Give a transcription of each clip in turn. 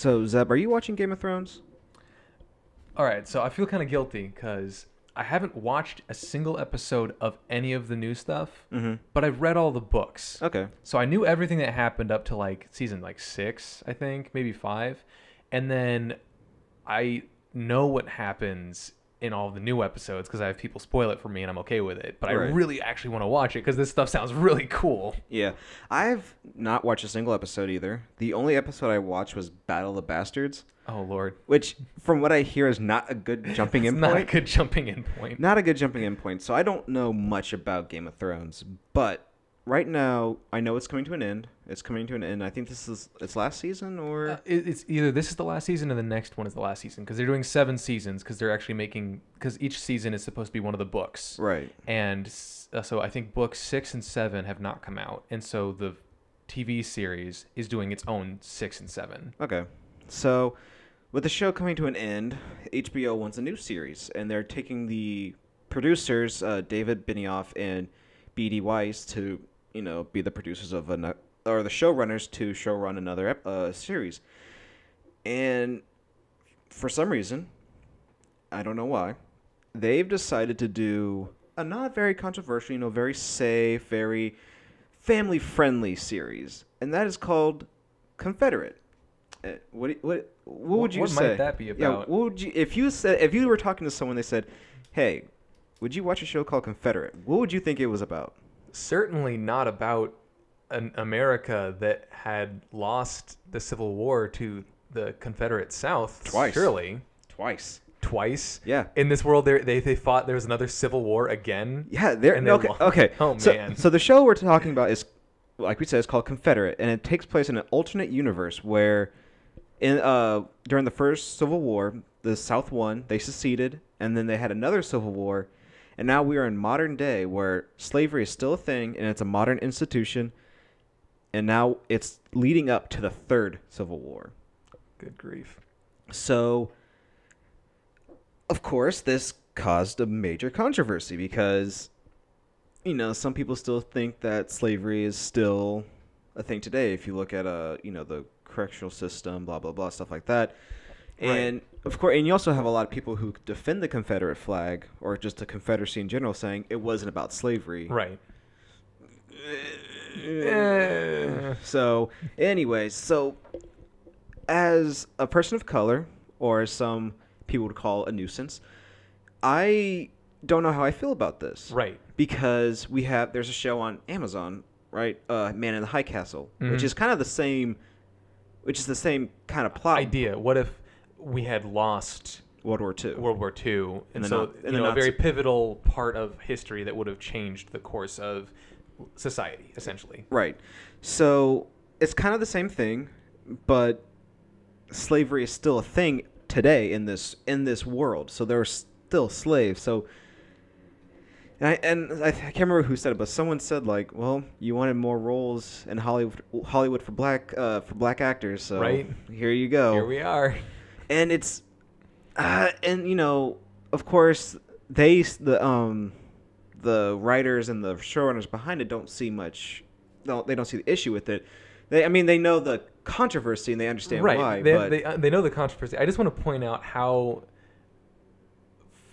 So, Zeb, are you watching Game of Thrones? All right, so I feel kind of guilty because I haven't watched a single episode of any of the new stuff, but I've read all the books. Okay. So I knew everything that happened up to like season like 6, I think, maybe 5. And then I know what happens in all the new episodes because I have people spoil it for me and I'm okay with it. But Right. I really actually want to watch it because this stuff sounds really cool. Yeah. I've not watched a single episode either. The only episode I watched was Battle of the Bastards, Oh, Lord. which, from what I hear, is not a good jumping in It's not a point. good jumping in point. Not a good jumping in point. So I don't know much about Game of Thrones, but right now I know it's coming to an end. It's coming to an end. I think this is its last season, or It's either this is the last season or the next one is the last season because they're doing 7 seasons because they're actually making because each season is supposed to be one of the books. right. And so I think books 6 and 7 have not come out, and so the TV series is doing its own 6 and 7. Okay. So, with the show coming to an end, HBO wants a new series, and they're taking the producers, David Benioff and B.D. Weiss, to be the producers of or the showrunners to showrun another series. And for some reason, I don't know why, they've decided to do a not very controversial, very safe, very family-friendly series, and that is called Confederate. What would you What say? might that be Yeah, about? what would you if you were talking to someone, they said, "Hey, would you watch a show called Confederate?" What would you think it was about? Certainly not about an America that had lost the Civil War to the Confederate South. Twice. Surely. Twice. Yeah. In this world, they fought there was another Civil War again. Yeah, And they okay. lo- Okay. Oh, so, man. So the show we're talking about is, like we said, it's called Confederate, and it takes place in an alternate universe where, during the first Civil War, the South won, they seceded, and then they had another Civil War, and now we are in modern day where slavery is still a thing, and it's a modern institution, and now it's leading up to the third Civil War. Good grief. So, of course, this caused a major controversy because, some people still think that slavery is still a thing today. If you look at, the correctional system, blah, blah, blah, stuff like that. And, of course, and you also have a lot of people who defend the Confederate flag or just the Confederacy in general saying it wasn't about slavery. Right. So, anyways, as a person of color, or as some people would call a nuisance, I don't know how I feel about this. Right. Because there's a show on Amazon, right? Man in the High Castle, which is kind of the same kind of plot. Idea. What if we had lost World War II. World War II, and the so Na- and the a very Nazi- pivotal part of history that would have changed the course of society, essentially. Right. So it's kind of the same thing, but slavery is still a thing today in this world. So there are still slaves. So and I can't remember who said it, but someone said like, "Well, you wanted more roles in Hollywood for black actors, so Right. here you go." Here we are. And it's of course the writers and the showrunners behind it don't see the issue with it. They know the controversy and they understand Right. why. They know the controversy. I just want to point out how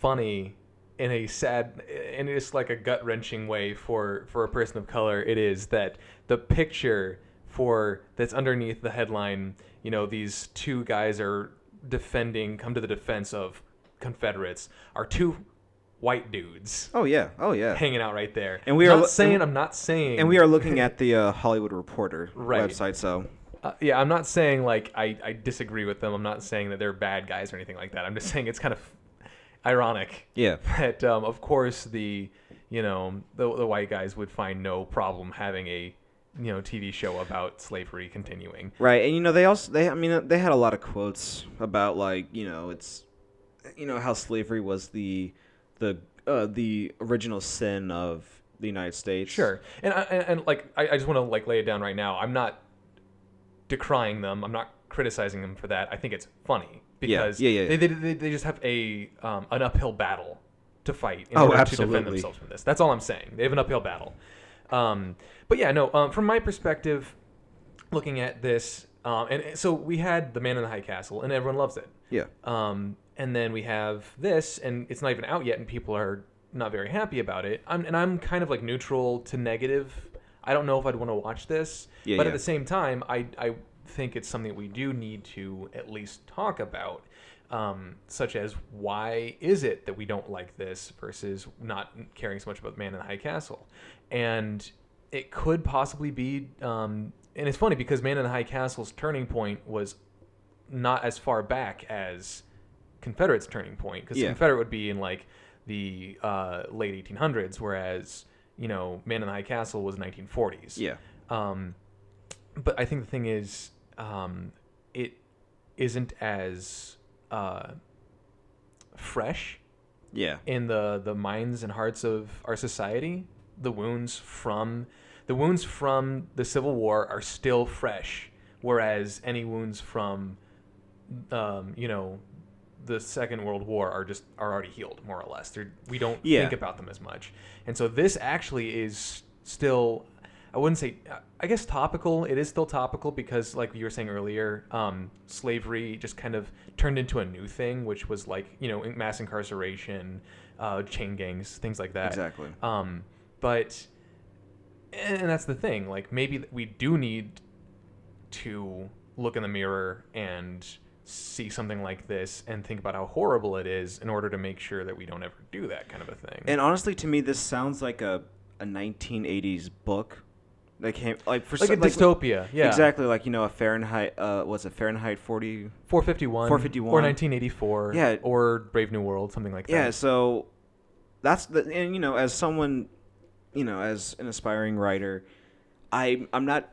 funny in a sad and just like a gut-wrenching way for a person of color it is that the picture that's underneath the headline, these two guys are come to the defense of Confederates, are two white dudes oh yeah, hanging out right there. And I'm not saying and we are looking at the Hollywood Reporter Right. website. So yeah, I'm not saying like I disagree with them. I'm not saying that they're bad guys or anything like that. I'm just saying it's kind of ironic. yeah, That of course the white guys would find no problem having a TV show about slavery continuing. right. And they had a lot of quotes about like it's how slavery was the original sin of the United States. Sure, and I just want to like lay it down right now. I'm not decrying them. I'm not criticizing them for that. I think it's funny because Yeah. They just have an uphill battle to fight in Oh, order to absolutely. defend themselves from this. That's all I'm saying. They have an uphill battle. But yeah, no. From my perspective, looking at this, And so we had The Man in the High Castle, and everyone loves it. Yeah. And then we have this, and it's not even out yet, and people are not very happy about it. I'm kind of like neutral to negative. I don't know if I'd want to watch this, but at the same time, I think it's something we do need to at least talk about, such as why is it that we don't like this versus not caring so much about Man in the High Castle. And it could possibly be, and it's funny because Man in the High Castle's turning point was not as far back as Confederate's turning point, because Confederate would be in like the late 1800s, whereas Man in the High Castle was 1940s. Yeah. But I think the thing is, it isn't as fresh. Yeah. In the minds and hearts of our society. The wounds from the Civil War are still fresh, whereas any wounds from the Second World War are already healed, more or less. We don't think about them as much. And so this actually is still, I wouldn't say, I guess topical. It is still topical because, like you were saying earlier, slavery just kind of turned into a new thing, which was like, mass incarceration, chain gangs, things like that. Exactly. But, and that's the thing, like maybe we do need to look in the mirror and see something like this and think about how horrible it is in order to make sure that we don't ever do that kind of a thing. And honestly, to me, this sounds like a 1980s book. Like a dystopia, yeah. Exactly, like, a Fahrenheit, was it Fahrenheit 451. 451. Or 1984. Yeah. Or Brave New World, something like that. Yeah, so that's and, as someone, as an aspiring writer, I'm not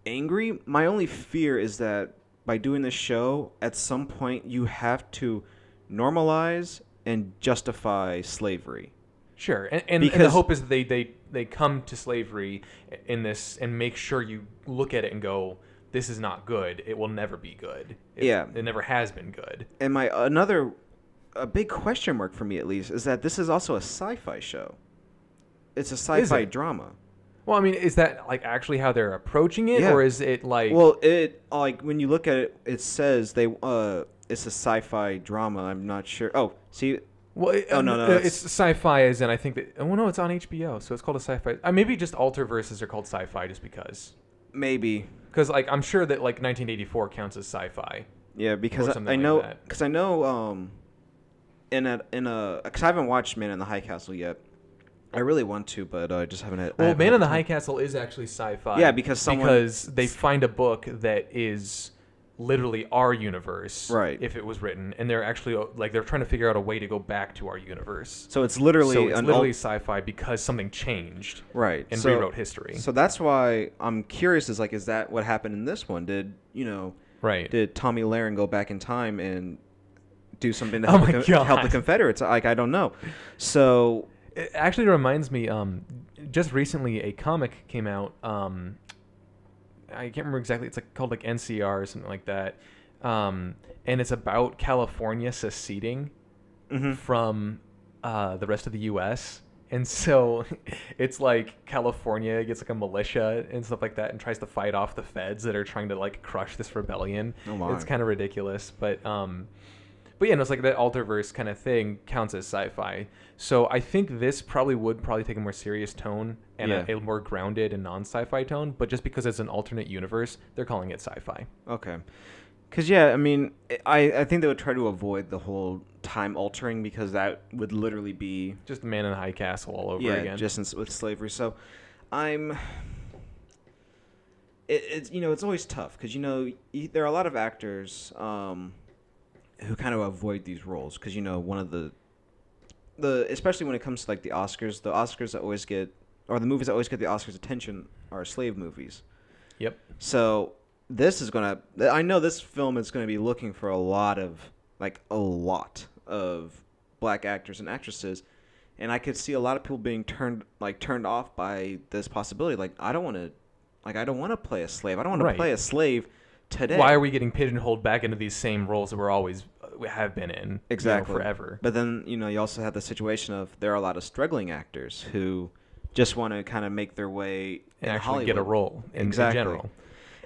angry. My only fear is that by doing this show, at some point you have to normalize and justify slavery. Sure, and the hope is that they come to slavery in this and make sure you look at it and go, this is not good. It will never be good. It never has been good. And a big question mark for me, at least, is that this is also a sci-fi show. It's a sci-fi drama. Well, I mean, is that like actually how they're approaching it, or is it like? Well, it like when you look at it, it says it's a sci-fi drama. I'm not sure. Oh, see. Well, no, it's sci-fi, as in I think that. Oh no, it's on HBO, so it's called a sci-fi. Maybe just Alterverses are called sci-fi just because. Maybe. Because like I'm sure that like 1984 counts as sci-fi. Yeah, because I know because because I haven't watched Man in the High Castle yet. I really want to, but I just haven't had. Well, Man in the High Castle is actually sci-fi. Yeah, because they find a book that is literally our universe, right? If it was written, and they're actually like they're trying to figure out a way to go back to our universe. So it's literally sci-fi because something changed, right? And rewrote history. So that's why I'm curious. Is that what happened in this one? Did Did Tommy Lahren go back in time and do something to help the Confederates? Like, I don't know. So. It actually reminds me, just recently a comic came out. I can't remember exactly. It's called NCR or something like that. And it's about California seceding from the rest of the U.S. And so it's like California gets like a militia and stuff like that and tries to fight off the feds that are trying to like crush this rebellion. Oh my. It's kind of ridiculous, but yeah, no, it's like that Alterverse kind of thing counts as sci-fi. So I think this would take a more serious tone and a more grounded and non-sci-fi tone. But just because it's an alternate universe, they're calling it sci-fi. Okay. Because, I mean, I think they would try to avoid the whole time altering because that would literally be... just Man in the High Castle all over again. Yeah, just with slavery. So it's always tough because, there are a lot of actors... who kind of avoid these roles because one of the especially when it comes to like the Oscars that always get, or the movies that always get the Oscars attention are slave movies. Yep. So I know this film is gonna be looking for a lot of black actors and actresses, and I could see a lot of people being turned off by this possibility. Like I don't want to play a slave. I don't want to play a slave today. Why are we getting pigeonholed back into these same roles that we have been in forever? But then you also have the situation of there are a lot of struggling actors who just want to kind of make their way and in actually Hollywood. get a role in general.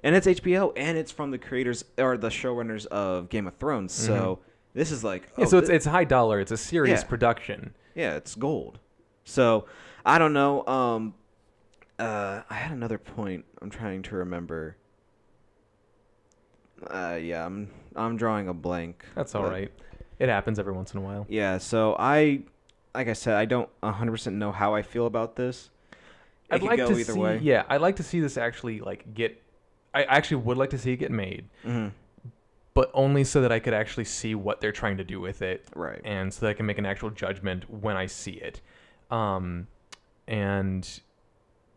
and it's HBO, and it's from the creators or the showrunners of Game of Thrones. So this is like, so it's high dollar. It's a serious production. Yeah, it's gold. So I don't know. I had another point. I'm trying to remember. Yeah, I'm drawing a blank. That's all right. It happens every once in a while. Yeah. So like I said, I don't 100% know how I feel about this. It could go either way. Yeah, I'd like to see this actually get. I actually would like to see it get made, but only so that I could actually see what they're trying to do with it, Right. and so that I can make an actual judgment when I see it. And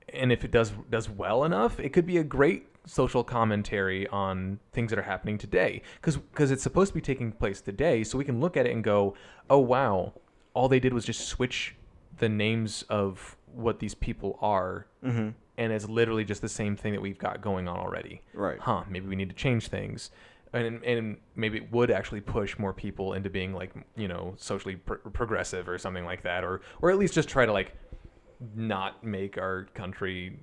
if it does well enough, it could be a great social commentary on things that are happening today, because it's supposed to be taking place today, so we can look at it and go, oh wow, all they did was just switch the names of what these people are, and it's literally just the same thing that we've got going on already. Right. Maybe we need to change things, and maybe it would actually push more people into being like, socially progressive or something like that, or at least just try to like not make our country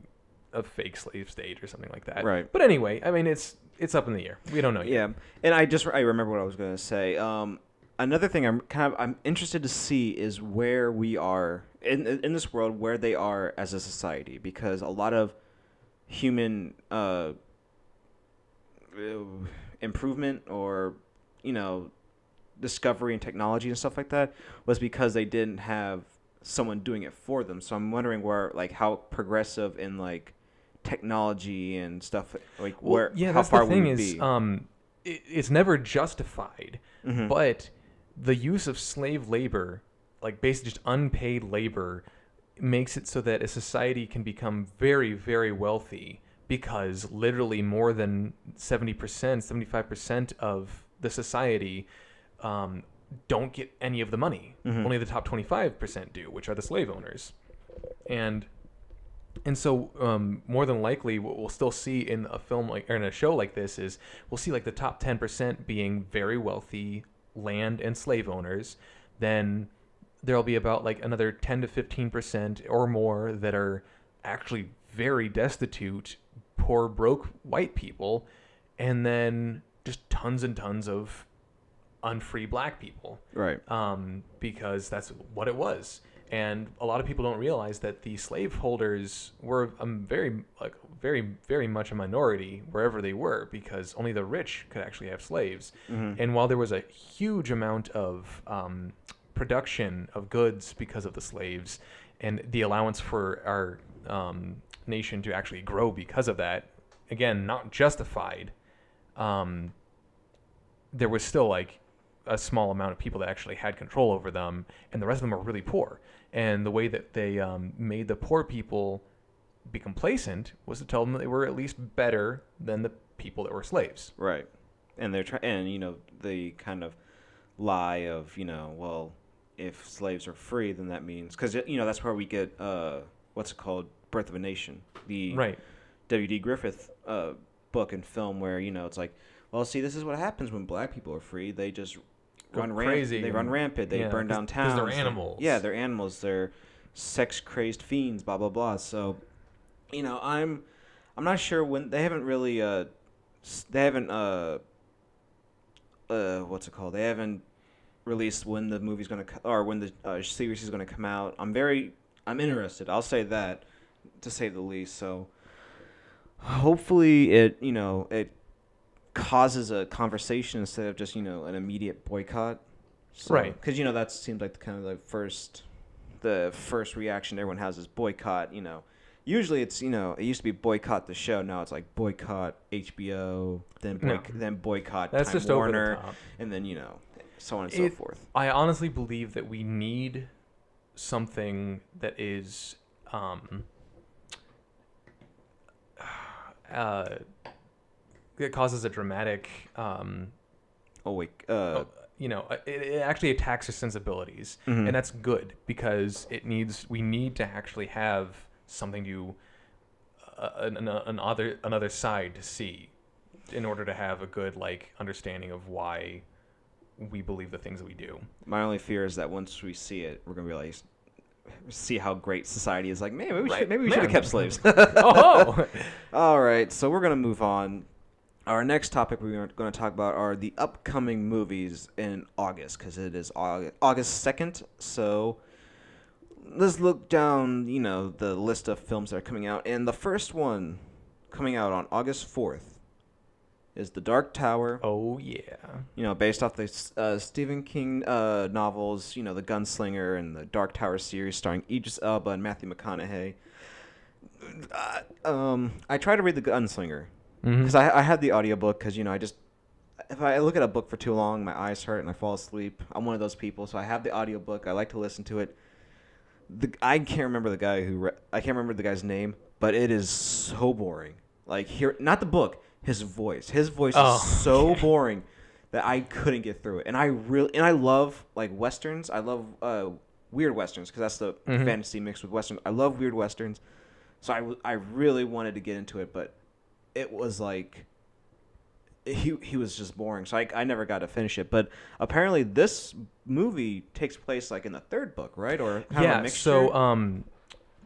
a fake slave state or something like that. Right. But anyway, I mean, it's up in the air. We don't know yet. Yeah, and I remember what I was going to say. Another thing I'm interested to see is where we are in this world, where they are as a society, because a lot of human improvement or discovery and technology and stuff like that was because they didn't have someone doing it for them. So I'm wondering where, like, how progressive in like technology and stuff, like how far we would be. It's never justified, but the use of slave labor, like basically just unpaid labor, makes it so that a society can become very, very wealthy, because literally more than 70%, 75% of the society don't get any of the money. Only the top 25% do, which are the slave owners. And so more than likely what we'll still see in a film or in a show like this is we'll see like the top 10% being very wealthy land and slave owners. Then there'll be about like another 10 to 15% or more that are actually very destitute, poor, broke white people, and then just tons and tons of unfree black people. Right. Because that's what it was. And a lot of people don't realize that the slaveholders were very, very much a minority wherever they were, because only the rich could actually have slaves. And while there was a huge amount of production of goods because of the slaves, and the allowance for our nation to actually grow because of that, again, not justified, there was still like a small amount of people that actually had control over them, and the rest of them were really poor. And the way that they made the poor people be complacent was to tell them that they were at least better than the people that were slaves. Right. And they're the kind of lie of, well, if slaves are free, then that means, because that's where we get what's it called, Birth of a Nation, the W.D. Griffith book and film, where it's like, well, see, this is what happens when black people are free. They just run crazy. They run rampant. They burn down towns. Because they're animals. They're animals. They're sex crazed fiends. Blah blah blah. So, I'm not sure when they haven't really what's it called? They haven't released when the movie's gonna or when the series is gonna come out. I'm interested. I'll say that, to say the least. So, hopefully it causes a conversation instead of just an immediate boycott. So, right? Because that seems like the first reaction everyone has is boycott. Usually it's it used to be boycott the show. Now it's like boycott HBO, then boycott That's Time just Warner, over the top. And then so on and so forth. I honestly believe that we need something that is that causes a dramatic it actually attacks our sensibilities, and that's good, because we need to actually have something to another side to see in order to have a good understanding of why we believe the things that we do. My only fear is that once we see it, we're gonna realize see how great society is. Like, man, maybe we Right. should maybe we Man. should have kept slaves. Oh. All right, so we're gonna move on. Our next topic we're going to talk about are the upcoming movies in August, because it is August 2nd. So let's look down, the list of films that are coming out. And the first one coming out on August 4th is The Dark Tower. Oh yeah. Based off the Stephen King novels, The Gunslinger and the Dark Tower series starring Idris Elba and Matthew McConaughey. I tried to read The Gunslinger. Because I had the audiobook because, if I look at a book for too long, my eyes hurt and I fall asleep. I'm one of those people. So I have the audiobook. I like to listen to it. I can't remember the guy I can't remember the guy's name, but it is so boring. Like, not the book, his voice. His voice is so boring that I couldn't get through it. And I love, like, Westerns. I love weird Westerns because that's the fantasy mixed with Westerns. I love weird Westerns. So I really wanted to get into it, but it was like he was just boring, so I never got to finish it. But apparently this movie takes place like in the third book, right? Or kind of a mixture? So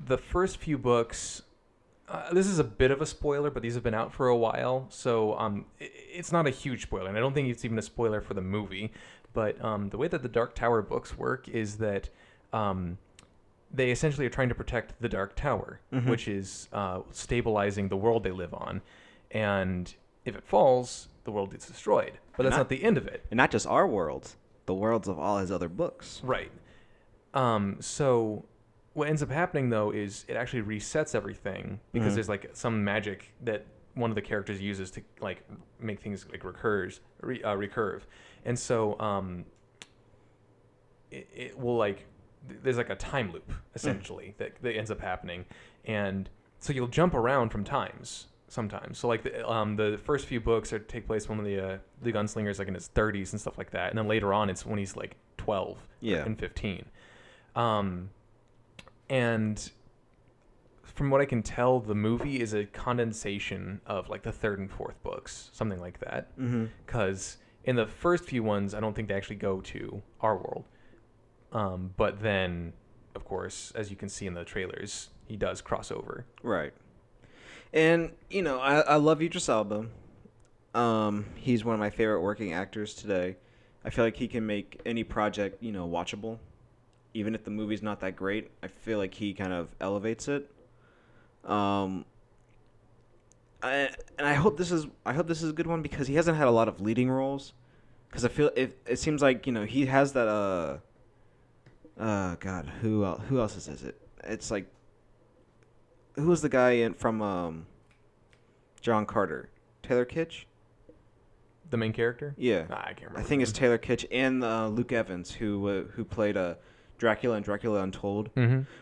the first few books, this is a bit of a spoiler, but these have been out for a while, so it's not a huge spoiler, and I don't think it's even a spoiler for the movie. But the way that the Dark Tower books work is that they essentially are trying to protect the Dark Tower, which is stabilizing the world they live on. And if it falls, the world gets destroyed. But that's not the end of it. And not just our world, the worlds of all his other books. Right. So what ends up happening, though, is it actually resets everything because there's like some magic that one of the characters uses to like make things like recurve. And so it will like... There's like a time loop essentially that ends up happening, and so you'll jump around from times sometimes. So like the first few books take place when the gunslinger's like in his 30s and stuff like that, and then later on it's when he's like 12 and 15. And from what I can tell, the movie is a condensation of like the third and fourth books, something like that. Because in the first few ones, I don't think they actually go to our world. But then, of course, as you can see in the trailers, he does cross over. Right. And, I love Idris Elba. He's one of my favorite working actors today. I feel like he can make any project, watchable. Even if the movie's not that great, I feel like he kind of elevates it. And I hope this is a good one because he hasn't had a lot of leading roles. Because I feel it seems like, he has that God, who else is it? It's like, who was the guy from John Carter? Taylor Kitsch? The main character? Yeah, I can't remember. I think it's Taylor Kitsch and Luke Evans, who played Dracula and Dracula Untold,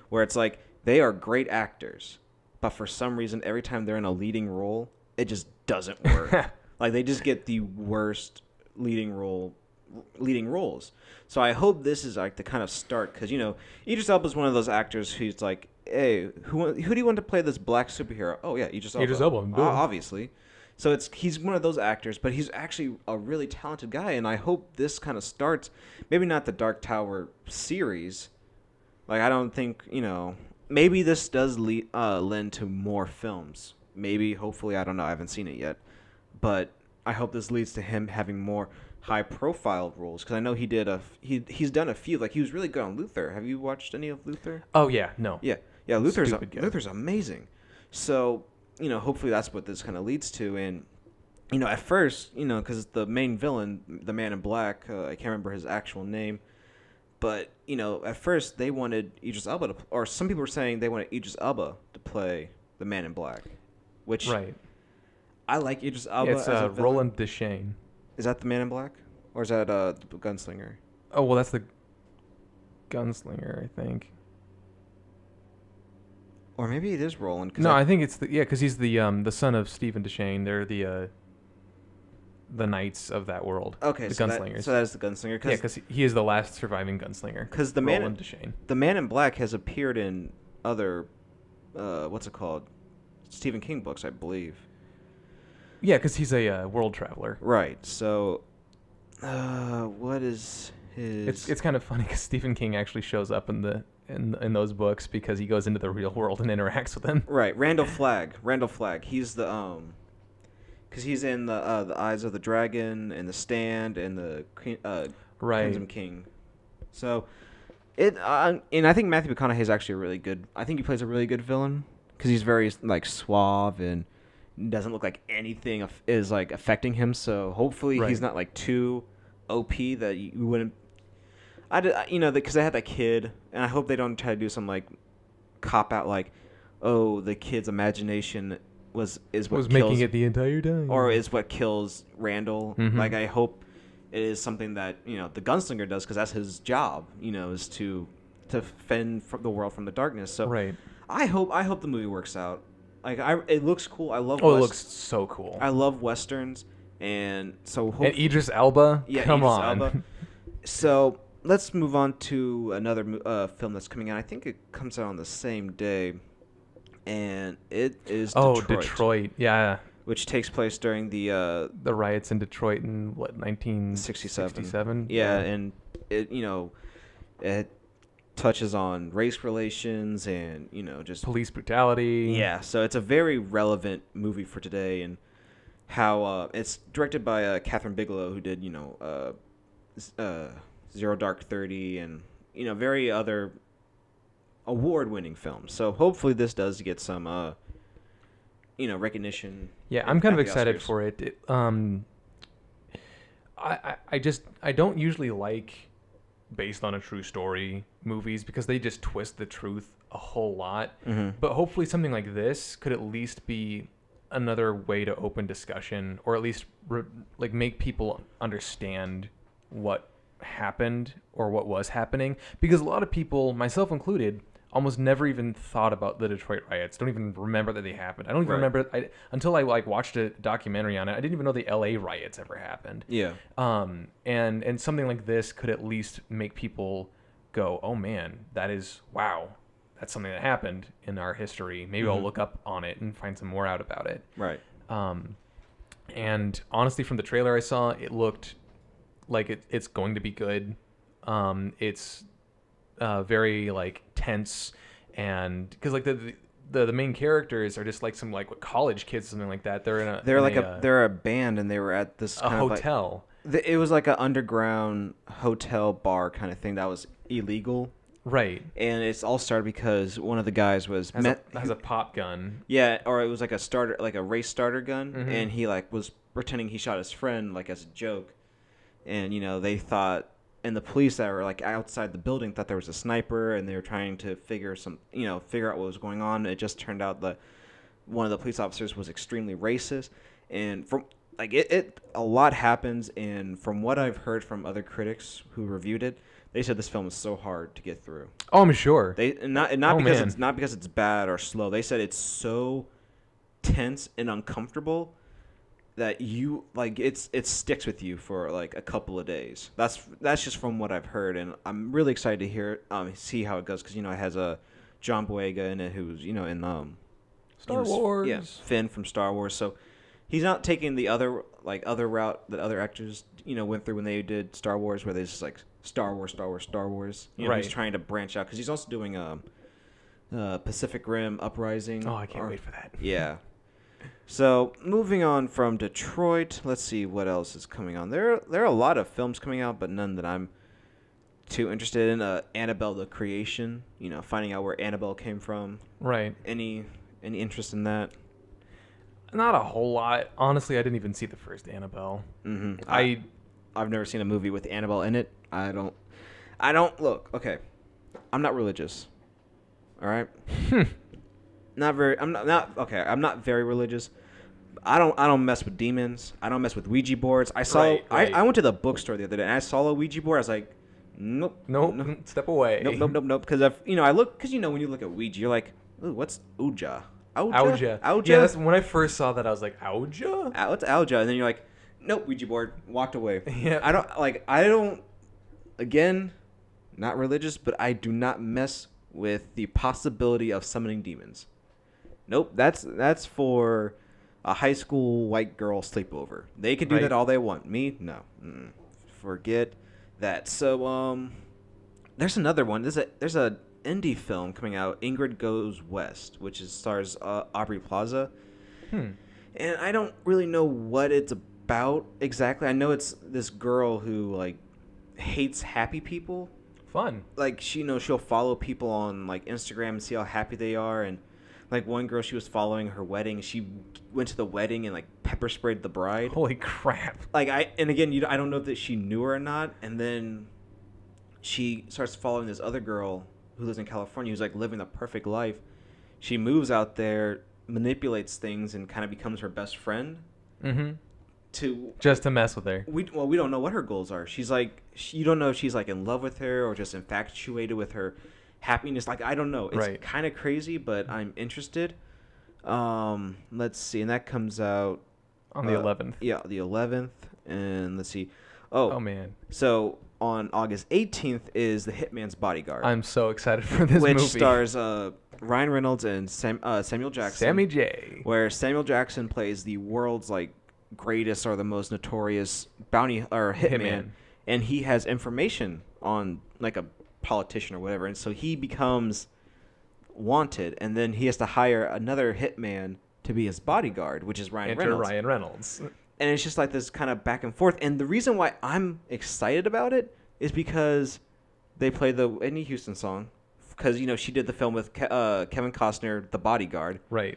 where it's like they are great actors, but for some reason, every time they're in a leading role, it just doesn't work. Like they just get the worst leading roles. So I hope this is like the kind of start, because Idris Elba is one of those actors who's like, hey, who do you want to play this black superhero? Oh yeah, Idris Elba. Idris Elba, obviously. So he's one of those actors, but he's actually a really talented guy, and I hope this kind of starts. Maybe not the Dark Tower series. Like I don't think maybe this does lend to more films. Maybe, hopefully, I don't know. I haven't seen it yet, but I hope this leads to him having more high-profile roles, because I know he's done a few. Like he was really good on Luther. Have you watched any of Luther? Oh yeah, no. Yeah. Luther's amazing. So hopefully that's what this kind of leads to. And at first, because the main villain, the Man in Black, I can't remember his actual name, but at first they wanted Idris Elba or some people were saying they wanted Idris Elba to play the Man in Black, which I like Idris Elba. Yeah, it's Roland Deschain. Is that the Man in Black? Or is that the Gunslinger? Oh, well, that's the Gunslinger, I think. Or maybe it is Roland. No, I think it's because he's the son of Stephen Deschain. They're the knights of that world. Okay, the so Gunslingers. So that is the Gunslinger. Yeah, because he is the last surviving gunslinger. Because the Roland Deschain. The Man in Black has appeared in other, what's it called? Stephen King books, I believe. Yeah, because he's a world traveler. Right. So, what is It's kind of funny because Stephen King actually shows up in those books because he goes into the real world and interacts with them. Right, Randall Flagg. Randall Flagg. He's the because he's in the Eyes of the Dragon and the Stand and the Crimson King. So and I think Matthew McConaughey is actually a really good. I think he plays a really good villain because he's very like suave and doesn't look like anything is like affecting him. So hopefully he's not like too OP that you wouldn't. Because I had that kid, and I hope they don't try to do some like cop out like, oh, the kid's imagination was kills, making it the entire time, or is what kills Randall. Mm-hmm. Like I hope it is something that the gunslinger does because that's his job. Is to fend the world from the darkness. So I hope the movie works out. Like it looks cool. I love. Oh, it looks so cool. I love westerns, and so and Idris Elba. Yeah, come Idris on. Elba. So let's move on to another film that's coming out. I think it comes out on the same day, and it is Detroit. Yeah, which takes place during the riots in Detroit in 1967. Yeah, and it touches on race relations and just police brutality. Yeah, so it's a very relevant movie for today, and how it's directed by Catherine Bigelow, who did Zero Dark 30 and very other award-winning films. So hopefully this does get some recognition. Yeah, I'm kind of excited for it. I don't usually like based on a true story movies because they just twist the truth a whole lot. Mm-hmm. But hopefully something like this could at least be another way to open discussion, or at least make people understand what happened or what was happening, because a lot of people, myself included, almost never even thought about the Detroit riots. Don't even remember that they happened. I don't even remember until I watched a documentary on it. I didn't even know the LA riots ever happened. Yeah. And something like this could at least make people go, "Oh man, that's something that happened in our history. Maybe I'll look up on it and find some more out about it." Right. And honestly, from the trailer I saw, it looked like it's going to be good. It's very tense, and because the main characters are just some college kids, something like that. They're a band, and they were at this kind of hotel. It was like an underground hotel bar kind of thing that was illegal. Right. And it's all started because one of the guys has a pop gun. Yeah, or it was like a race starter gun, and he was pretending he shot his friend as a joke. And they thought, and the police that were outside the building thought there was a sniper, and they were trying to figure out what was going on. It just turned out that one of the police officers was extremely racist, and from a lot happens. And from what I've heard from other critics who reviewed it, they said this film is so hard to get through. Oh, I'm sure. Not because it's bad or slow. They said it's so tense and uncomfortable that it sticks with you for a couple of days. That's just from what I've heard, and I'm really excited to see how it goes, because it has a John Boyega in it, who's in Star Wars. Yeah, Finn from Star Wars. So he's not taking the other route that other actors went through when they did Star Wars, where they just Star Wars, Star Wars, Star Wars. Right. He's trying to branch out because he's also doing Pacific Rim Uprising. Oh, I can't wait for that. Yeah. So moving on from Detroit, let's see what else is coming on. There are a lot of films coming out, but none that I'm too interested in. Annabelle the Creation, finding out where Annabelle came from. Right. Any interest in that? Not a whole lot. Honestly, I didn't even see the first Annabelle. Mm-hmm. I've never seen a movie with Annabelle in it. I don't look. Okay, I'm not religious. All right. Not very. I'm not very religious. I don't mess with demons. I don't mess with Ouija boards. I went to the bookstore the other day and I saw a Ouija board. I was like, nope. Step away. Nope. Because I look, because when you look at Ouija, you're like, ooh, what's Ouija? Ouija. Yeah, that's when I first saw that. I was like, Ouija? What's Ouija? And then you're like, nope, Ouija board. Walked away. Yeah. I don't. Again, not religious, but I do not mess with the possibility of summoning demons. Nope, that's for a high school white girl sleepover. They can do that all they want. Me, no. Forget that. So there's another one. There's a indie film coming out, Ingrid Goes West, which stars Aubrey Plaza. And I don't really know what it's about exactly. I know it's this girl who like hates happy people. Fun. Like she'll follow people on like Instagram and see how happy they are. And like one girl, she was following her wedding. She went to the wedding and like pepper sprayed the bride. Holy crap. Like I don't know if she knew her or not. And then she starts following this other girl who lives in California who's like living the perfect life. She moves out there, manipulates things, and kind of becomes her best friend. Just to mess with her. We don't know what her goals are. She's like, you don't know if she's like in love with her or just infatuated with her happiness. Like, I don't know. It's kind of crazy, but I'm interested. Let's see, and that comes out on the 11th. Yeah, the 11th, and let's see. Oh man. So on August 18th is The Hitman's Bodyguard. I'm so excited for this movie. Which stars Ryan Reynolds and Samuel Jackson. Sammy J. Where Samuel Jackson plays the world's like greatest or the most notorious bounty or hitman, and he has information on like a politician or whatever, and so he becomes wanted, and then he has to hire another hitman to be his bodyguard, which is Ryan Reynolds. And it's just like this kind of back and forth. And the reason why I'm excited about it is because they play the Whitney Houston song, because she did the film with Kevin Costner, The Bodyguard. Right.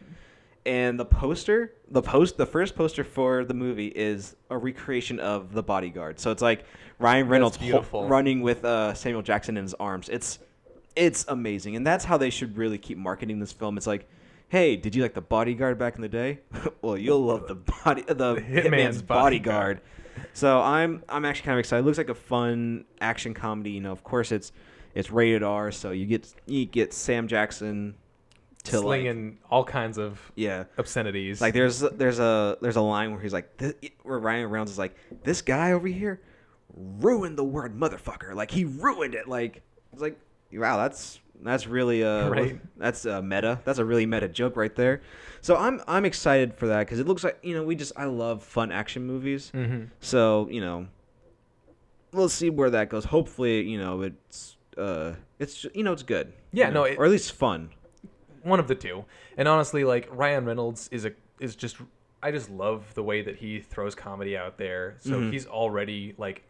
And the first poster for the movie is a recreation of The Bodyguard. So it's like Ryan Reynolds running with Samuel Jackson in his arms. It's amazing, and that's how they should really keep marketing this film. It's like, hey, did you like The Bodyguard back in the day? Well, you'll love the Hitman's Bodyguard. So I'm actually kind of excited. It looks like a fun action comedy. Of course it's rated R, so you get Sam Jackson to slinging all kinds of obscenities. Like there's a line where he's like, where Ryan Reynolds is like, this guy over here ruined the word motherfucker. Like he ruined it. Like it's like, wow, that's really right. That's meta. That's a really meta joke right there. So I'm excited for that because it looks like I love fun action movies. So we'll see where that goes. Hopefully it's it's good. Yeah, or at least fun. One of the two. And honestly, like Ryan Reynolds is just I just love the way that he throws comedy out there. So he's already like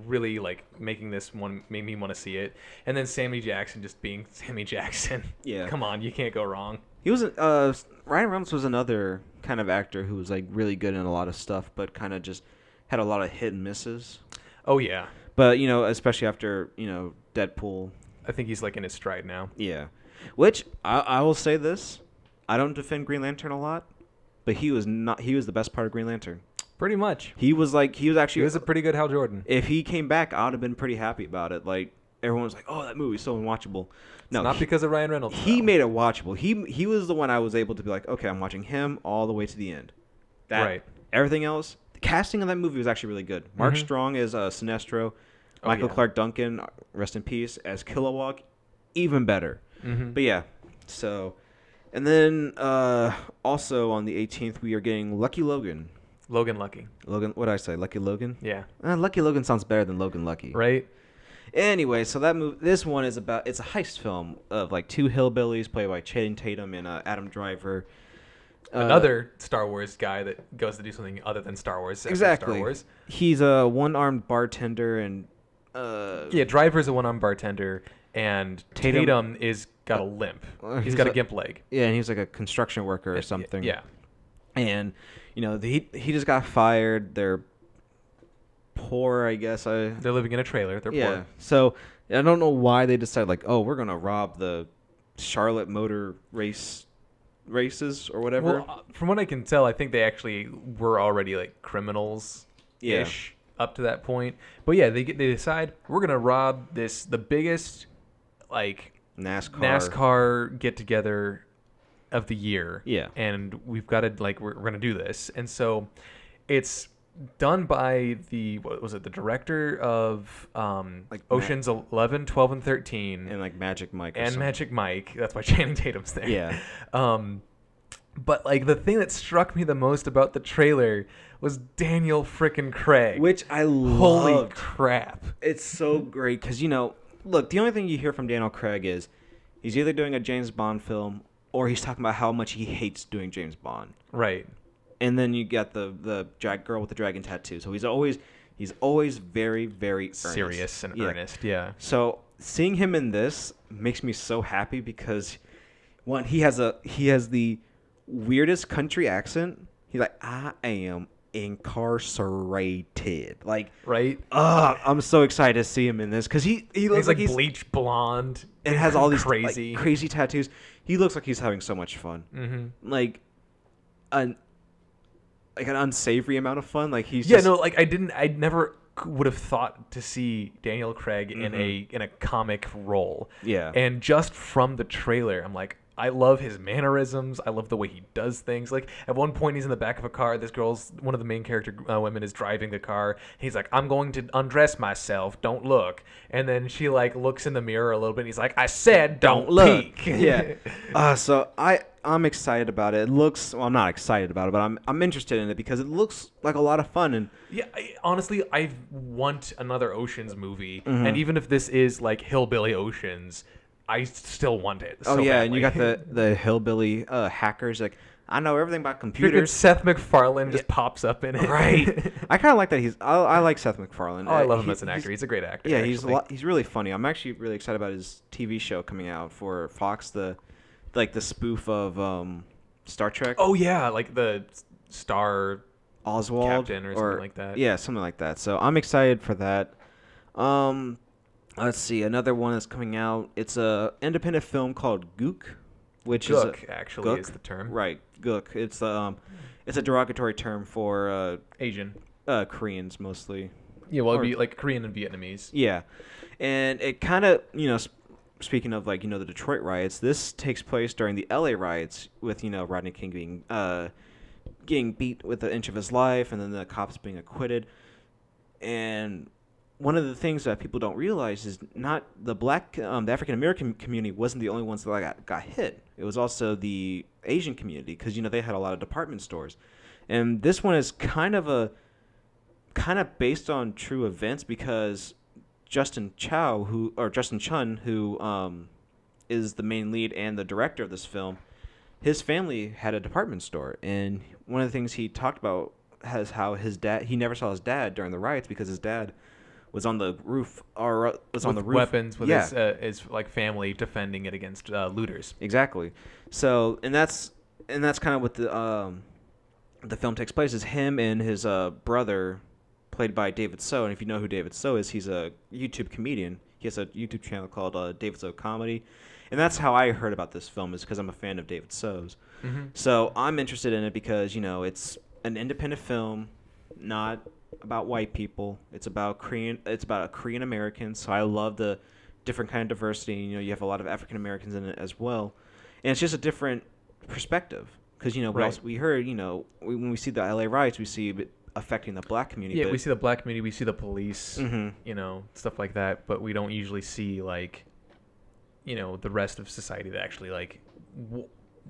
really like making this one made me want to see it. And then Sammy Jackson just being Sammy Jackson. Yeah. Come on, you can't go wrong. He was Ryan Reynolds was another kind of actor who was like really good in a lot of stuff, but kind of just had a lot of hit and misses. Oh yeah. But especially after Deadpool, I think he's like in his stride now. Yeah. Which I will say this, I don't defend Green Lantern a lot, but he was the best part of Green Lantern. Pretty much. He was a pretty good Hal Jordan. If he came back, I would have been pretty happy about it. Like everyone was like, "Oh, that movie's so unwatchable." No, it's not because of Ryan Reynolds. He made it watchable. He was the one I was able to be like, "Okay, I'm watching him all the way to the end." Right. Everything else, the casting of that movie was actually really good. Mark Strong as Sinestro, Michael Clark Duncan, rest in peace, as Kilowog, even better. But yeah, so, and then also on the 18th we are getting Lucky Logan. Logan Lucky. Logan, what did I say? Lucky Logan? Yeah. Lucky Logan sounds better than Logan Lucky. Right. Anyway, so this one is it's a heist film of like two hillbillies played by Channing Tatum and Adam Driver. Another Star Wars guy that goes to do something other than Star Wars. Exactly. Star Wars. He's a one-armed bartender and... Driver's a one-armed bartender and Tatum is got a limp. He's got a gimp leg. Yeah, and he's like a construction worker or something. Yeah. And, he just got fired. They're poor, I guess. They're living in a trailer. They're poor. So I don't know why they decided, like, oh, we're going to rob the Charlotte Motor races or whatever. Well, from what I can tell, I think they actually were already, like, criminals-ish up to that point. But, yeah, they decide, we're going to rob the biggest, like, NASCAR get-together of the year. Yeah. And we've got to, like, we're going to do this. And so it's done by the director of like Ocean's 11, 12, and 13. And, like, Magic Mike. Magic Mike. That's why Channing Tatum's there. Yeah. But like the thing that struck me the most about the trailer was Daniel frickin' Craig. Which I Holy loved. crap. It's so great because, look, the only thing you hear from Daniel Craig is he's either doing a James Bond film or he's talking about how much he hates doing James Bond. Right. And then you got the girl with the dragon tattoo. So he's always very, very earnest. Serious and earnest, yeah. So seeing him in this makes me so happy because, one, he has the weirdest country accent. He's like, I am incarcerated. Like, right? I'm so excited to see him in this because he looks like he's bleach blonde and has all these crazy crazy tattoos. He looks like he's having so much fun. Mm-hmm. Like an unsavory amount of fun. Like he's I never would have thought to see Daniel Craig in a comic role. Yeah. And just from the trailer, I'm like, I love his mannerisms. I love the way he does things. Like at one point, he's in the back of a car. One of the main character women is driving the car. He's like, "I'm going to undress myself. Don't look." And then she like looks in the mirror a little bit. And he's like, "I said don't look." Peek. Yeah. So I'm excited about it. It looks. Well, I'm not excited about it, but I'm interested in it because it looks like a lot of fun. And yeah, honestly, I want another Oceans movie. And even if this is like Hillbilly Oceans, I still want it. So badly. And you got the hillbilly hackers. Like, I know everything about computers. Seth MacFarlane just pops up in it. Right. I kind of like that. I like Seth MacFarlane. Oh, I love him as an actor. He's a great actor. Yeah, he's really funny. I'm actually really excited about his TV show coming out for Fox. The spoof of Star Trek. Oh yeah, like the Star Oswald Captain or something like that. Yeah, something like that. So I'm excited for that. Let's see, another one that's coming out. It's a independent film called Gook, which Gook, Gook is the term. Right, Gook. It's a derogatory term for Asian, Koreans mostly. Yeah, well, it'd be like Korean and Vietnamese. Yeah, and it kind of speaking of the Detroit riots, this takes place during the LA riots with Rodney King being getting beat with an inch of his life, and then the cops being acquitted, and one of the things that people don't realize is not the the African American community wasn't the only ones that got hit. It was also the Asian community because they had a lot of department stores, and this one is kind of based on true events because Justin Chun, who is the main lead and the director of this film, his family had a department store, and one of the things he talked about has how he never saw his dad during the riots because his dad was on the roof weapons with his like family defending it against looters. Exactly. So and that's kind of what the film takes place is him and his brother, played by David So. And if you know who David So is, he's a YouTube comedian. He has a YouTube channel called David So Comedy, and that's how I heard about this film is because I'm a fan of David So's. Mm-hmm. So I'm interested in it because it's an independent film, not about white people. It's about a Korean American. So I love the different kind of diversity. You have a lot of African Americans in it as well, and it's just a different perspective because we heard when we see the LA riots, we see it affecting the black community. Yeah, we see the black community, we see the police, stuff like that, but we don't usually see the rest of society that actually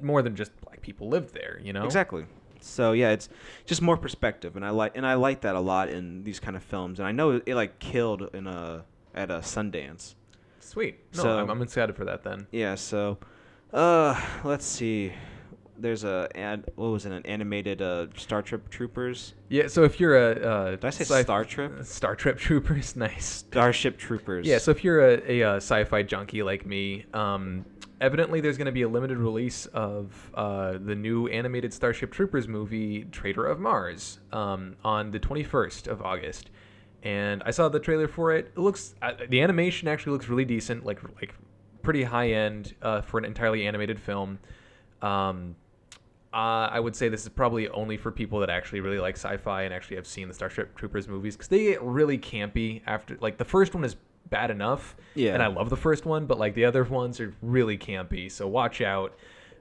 more than just black people live there. Exactly. So yeah, it's just more perspective, and I like that a lot in these kind of films. And I know it killed at a Sundance. Sweet. No, so, I'm excited for that then. Yeah. So, let's see. There's an animated Star Trek Troopers. Yeah. So if you're a did I say Star Trek? Star Trek Troopers, nice. Starship Troopers. Yeah. So if you're a sci-fi junkie like me, evidently there's going to be a limited release of the new animated Starship Troopers movie, Traitor of Mars, on the 21st of August. And I saw the trailer for it. It looks the animation actually looks really decent, like pretty high end for an entirely animated film. I would say this is probably only for people that actually really like sci-fi and actually have seen the Starship Troopers movies because they get really campy after the first one is bad enough, and I love the first one, but the other ones are really campy, so watch out.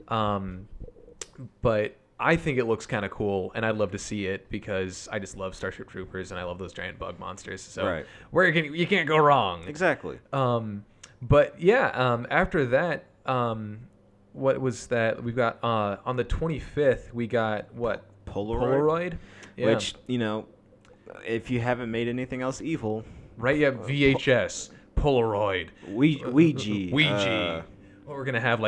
But I think it looks kind of cool, and I'd love to see it because I just love Starship Troopers and I love those giant bug monsters. So you can't go wrong. Exactly. But yeah, after that, what was that? We've got on the 25th. We got what? Polaroid. Yeah. Which, if you haven't made anything else evil, right? Yeah, VHS, Polaroid, Ouija. What we're gonna have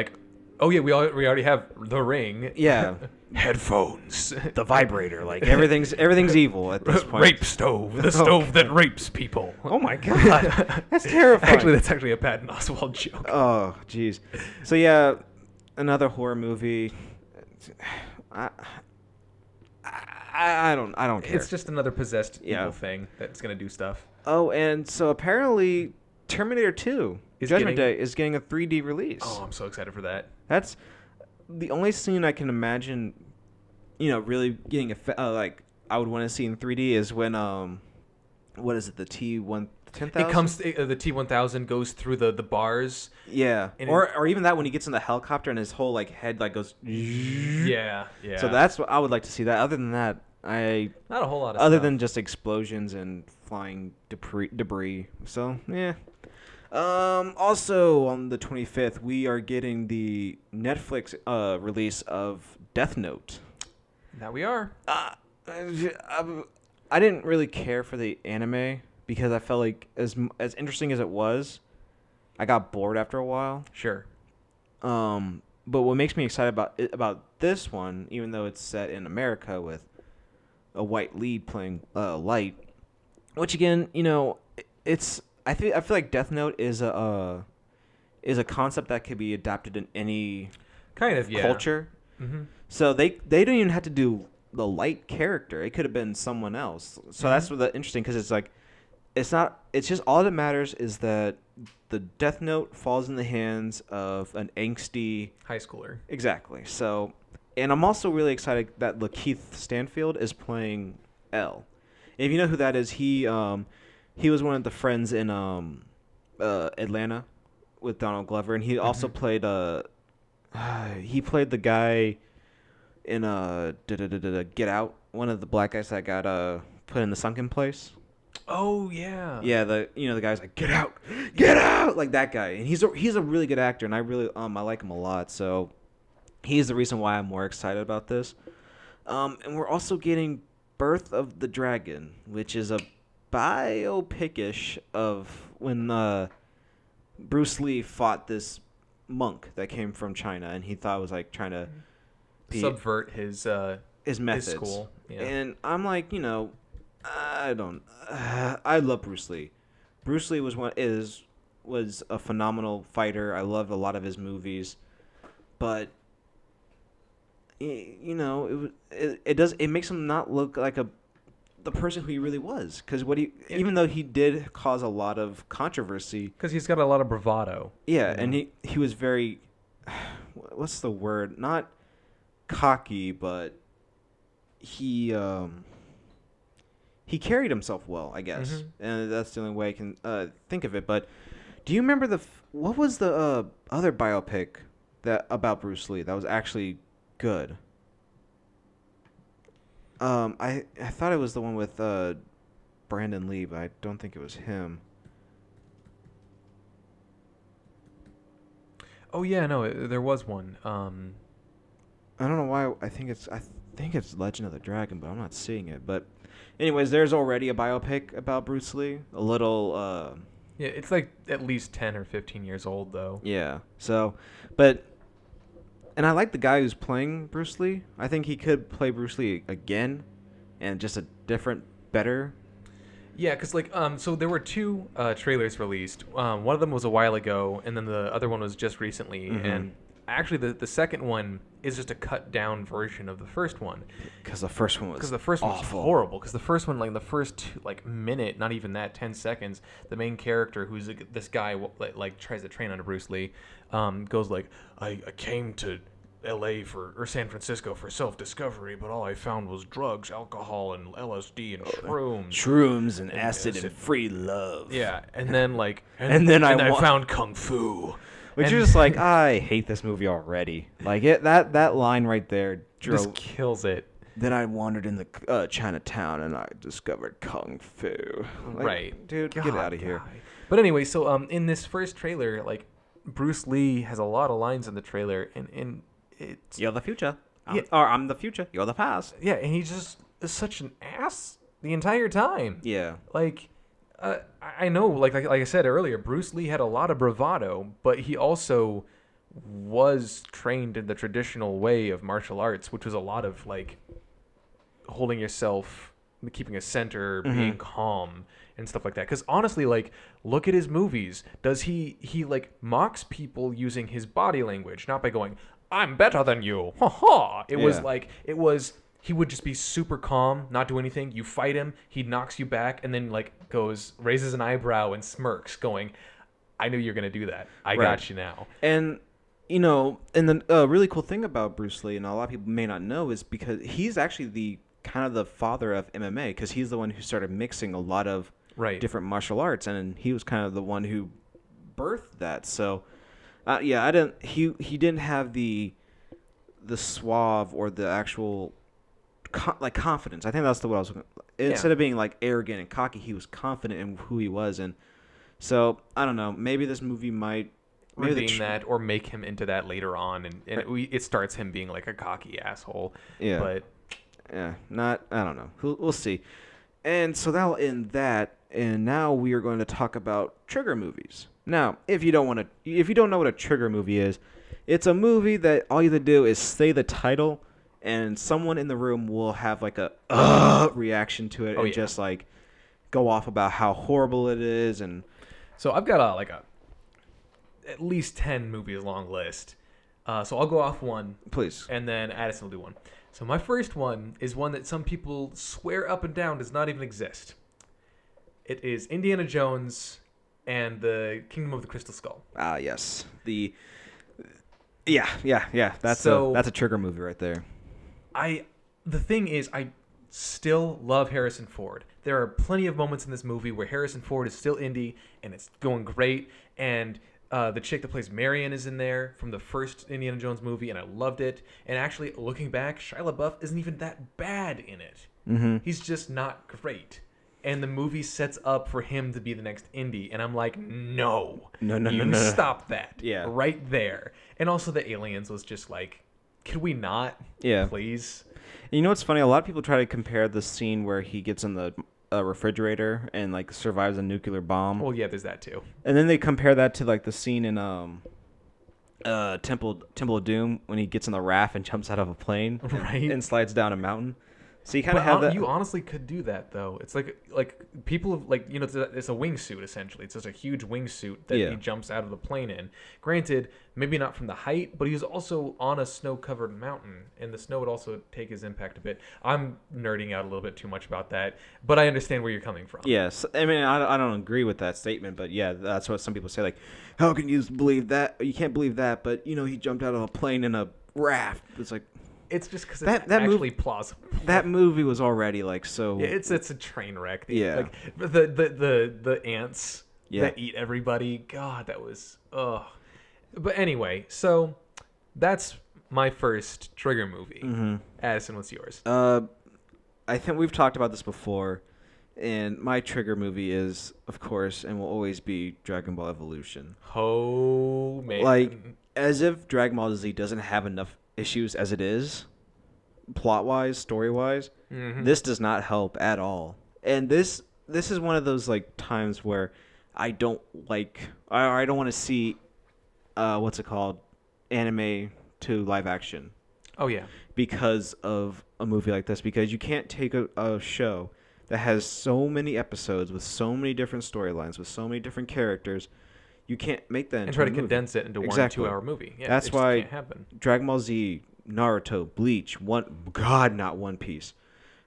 oh yeah, we already have the Ring. Yeah. Headphones, the vibrator, everything's evil at this point. Rape stove, the stove that rapes people. Oh my god, that's terrifying. Actually, that's actually a Patton Oswalt joke. Oh jeez. So yeah, another horror movie. I don't care. It's just another possessed evil thing that's gonna do stuff. Oh, and so apparently Terminator 2 Judgment Day is getting a 3D release. Oh, I'm so excited for that. That's the only scene I can imagine, really getting I would want to see in 3D is when what is it, the T1000? It comes the T1000 goes through the bars. Yeah. Or even that when he gets in the helicopter and his whole head goes. Yeah. So that's what I would like to see. That other than that, not a whole lot of other stuff. than just explosions and flying debris. So yeah. Also on the 25th, we are getting the Netflix release of Death Note. That we are. I didn't really care for the anime because I felt like as interesting as it was, I got bored after a while. Sure. But what makes me excited about this one, even though it's set in America with a white lead playing Light, which again, it's. I feel like Death Note is a concept that could be adapted in any kind of culture. Mm-hmm. So they don't even have to do the Light character. It could have been someone else. So that's what interesting because it's not. It's just all that matters is that the Death Note falls in the hands of an angsty high schooler. Exactly. So, and I'm also really excited that Lakeith Stanfield is playing L. And if you know who that is, he was one of the friends in Atlanta with Donald Glover, and he also played he played the guy in Get Out, one of the black guys that got put in the sunken place. Oh yeah. Yeah, the guy's like get out, like that guy, and he's a really good actor, and I really I like him a lot. So he's the reason why I'm more excited about this. And we're also getting Birth of the Dragon, which is a biopic-ish of when Bruce Lee fought this monk that came from China, and he thought was trying to subvert his methods. His school. Yeah. And I'm like, I love Bruce Lee. Bruce Lee was a phenomenal fighter. I loved a lot of his movies, but it makes him not look like the person who he really was, because even though he did cause a lot of controversy, because he's got a lot of bravado. Yeah, and he was very, what's the word? Not cocky, but he carried himself well, I guess, and that's the only way I can think of it. But do you remember what was the other biopic about Bruce Lee that was actually good? I thought it was the one with Brandon Lee, but I don't think it was him. Oh yeah, no, there was one. I don't know why. I think it's Legend of the Dragon, but I'm not seeing it. But anyways, there's already a biopic about Bruce Lee. A little. Yeah, it's at least 10 or 15 years old though. Yeah. So, but. And I like the guy who's playing Bruce Lee. I think he could play Bruce Lee again, and just a different, better. Yeah, because so there were two trailers released. One of them was a while ago, and then the other one was just recently. And actually, the second one is just a cut down version of the first one. Because the first one was was horrible. Because the first one, the first minute, not even that, 10 seconds, the main character, who's this guy, tries to train under Bruce Lee, goes I came to L.A. or San Francisco for self-discovery, but all I found was drugs, alcohol, and LSD and shrooms. Shrooms and acid and free love. Yeah, and then I found kung fu. Which you're just I hate this movie already. That line right there just kills it. Then I wandered in the Chinatown and I discovered kung fu. Right, dude, get out of here. But anyway, so in this first trailer, Bruce Lee has a lot of lines in the trailer, and it's You're the future. Yeah. Or I'm the future. You're the past. yeah, and he just is such an ass the entire time. Yeah. Like, I know, like I said earlier, Bruce Lee had a lot of bravado, but he also was trained in the traditional way of martial arts, which was a lot of like holding yourself, keeping a center, being calm and stuff like that. Because honestly, like, look at his movies. Does he like mocks people using his body language, not by going, "I'm better than you." Ha ha. It was he would just be super calm, not do anything. You fight him, he knocks you back, and then like raises an eyebrow and smirks, going, "I knew you were gonna do that. I got you now." And and the really cool thing about Bruce Lee, and a lot of people may not know, is because he's actually the kind of the father of MMA, because he's the one who started mixing a lot of different martial arts, and he was kind of the one who birthed that. So, he didn't have the suave or the actual confidence. I think that's the what I was looking. Instead of being like arrogant and cocky, he was confident in who he was, and so I don't know. Maybe this movie might redeem that or make him into that later on, and it starts him being like a cocky asshole. Yeah, but I don't know. We'll see. And so that'll end that. And now we are going to talk about trigger movies. Now, if you don't know what a trigger movie is, it's a movie that all you have to do is say the title, and someone in the room will have like a reaction to it, just like go off about how horrible it is. And so I've got a at least 10 movies long list. So I'll go off one, please, and then Addison will do one. So my first one is one that some people swear up and down does not even exist. It is Indiana Jones and the Kingdom of the Crystal Skull. Ah, yes. That's a trigger movie right there. The thing is, I still love Harrison Ford. There are plenty of moments in this movie where Harrison Ford is still Indy, and it's going great, and the chick that plays Marion is in there from the first Indiana Jones movie, and I loved it. And actually, looking back, Shia LaBeouf isn't even that bad in it. Mm-hmm. He's just not great. And the movie sets up for him to be the next Indy, and I'm like, no, stop that, right there. And also, the aliens was just like, could we not, please? And you know what's funny? A lot of people try to compare the scene where he gets in the refrigerator and like survives a nuclear bomb. Well, yeah, there's that too. And then they compare that to like the scene in Temple of Doom when he gets in the raft and jumps out of a plane, and slides down a mountain. So you kind of have that. You honestly could do that though. It's like people have it's a wingsuit essentially. It's just a huge wingsuit that he jumps out of the plane in. Granted, maybe not from the height, but he was also on a snow-covered mountain, and the snow would also take his impact a bit. I'm nerding out a little bit too much about that, but I understand where you're coming from. Yes, I mean I don't agree with that statement, but yeah, that's what some people say. Like, how can you believe that? You can't believe that, but he jumped out of a plane in a raft. It's like. It's just because it's actually plausible. That movie was already like so. Yeah, it's a train wreck. Like the ants that eat everybody. God, that was ugh. But anyway, so that's my first trigger movie. Mm-hmm. Addison, what's yours? I think we've talked about this before, and my trigger movie is, of course, and will always be Dragon Ball Evolution. Oh man! Like, as if Dragon Ball Z doesn't have enough issues as it is, plot-wise, story-wise. Mm-hmm. This does not help at all. And this is one of those like times where I don't want to see what's it called, anime to live action. Oh yeah. Because of a movie like this, because you can't take a show that has so many episodes with so many different storylines with so many different characters. You can't make that and try to condense it into one 2-hour movie. Yeah, that's why can't happen. Dragon Ball Z, Naruto, Bleach, not One Piece.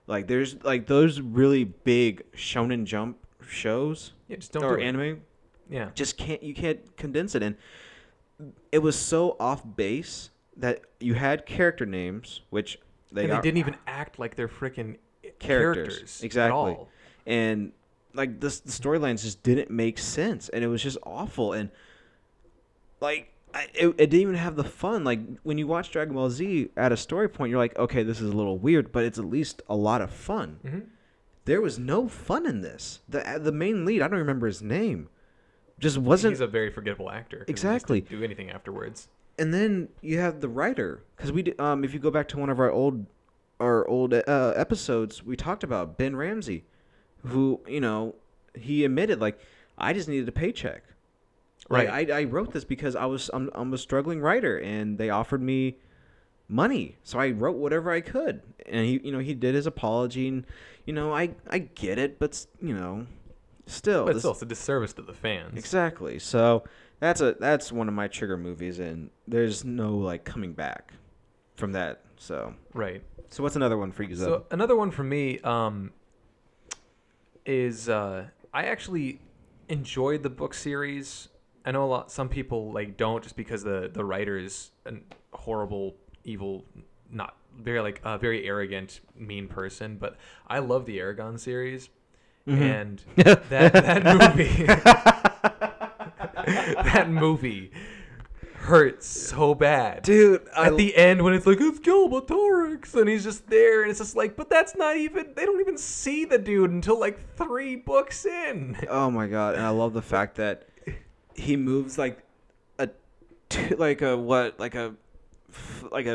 Like there's like those really big Shonen Jump shows. Yeah, just don't or do it. anime. Yeah, you can't condense it, and it was so off base that you had character names, which they didn't even act like they're freaking characters exactly. at all. And like the storylines just didn't make sense, and it was just awful. And like it didn't even have the fun. Like when you watch Dragon Ball Z at a story point, you're like, okay, this is a little weird, but it's at least a lot of fun. Mm-hmm. There was no fun in this. The main lead, I don't remember his name, just wasn't. He's a very forgettable actor. 'Cause Exactly. He just didn't do anything afterwards. And then you have the writer, because if you go back to one of our old episodes, we talked about Ben Ramsey, who he admitted like I just needed a paycheck. Right. Like, I wrote this because I'm a struggling writer, and they offered me money, so I wrote whatever I could. And he did his apology, and I get it, but still, But still, it's a disservice to the fans. exactly. So that's one of my trigger movies, and there's no like coming back from that. So Right. So what's another one for you, Zeb? So another one for me is I actually enjoyed the book series. I know some people like don't, just because the writer is a horrible, evil, not very very arrogant, mean person. But I love the Aragon series, and that movie, that movie hurts so bad, Dude, at the end when it's like, it's Galbatorix, and he's just there, and it's just like, but that's not even, they don't even see the dude until like 3 books in. Oh my god! And I love the fact that he moves like a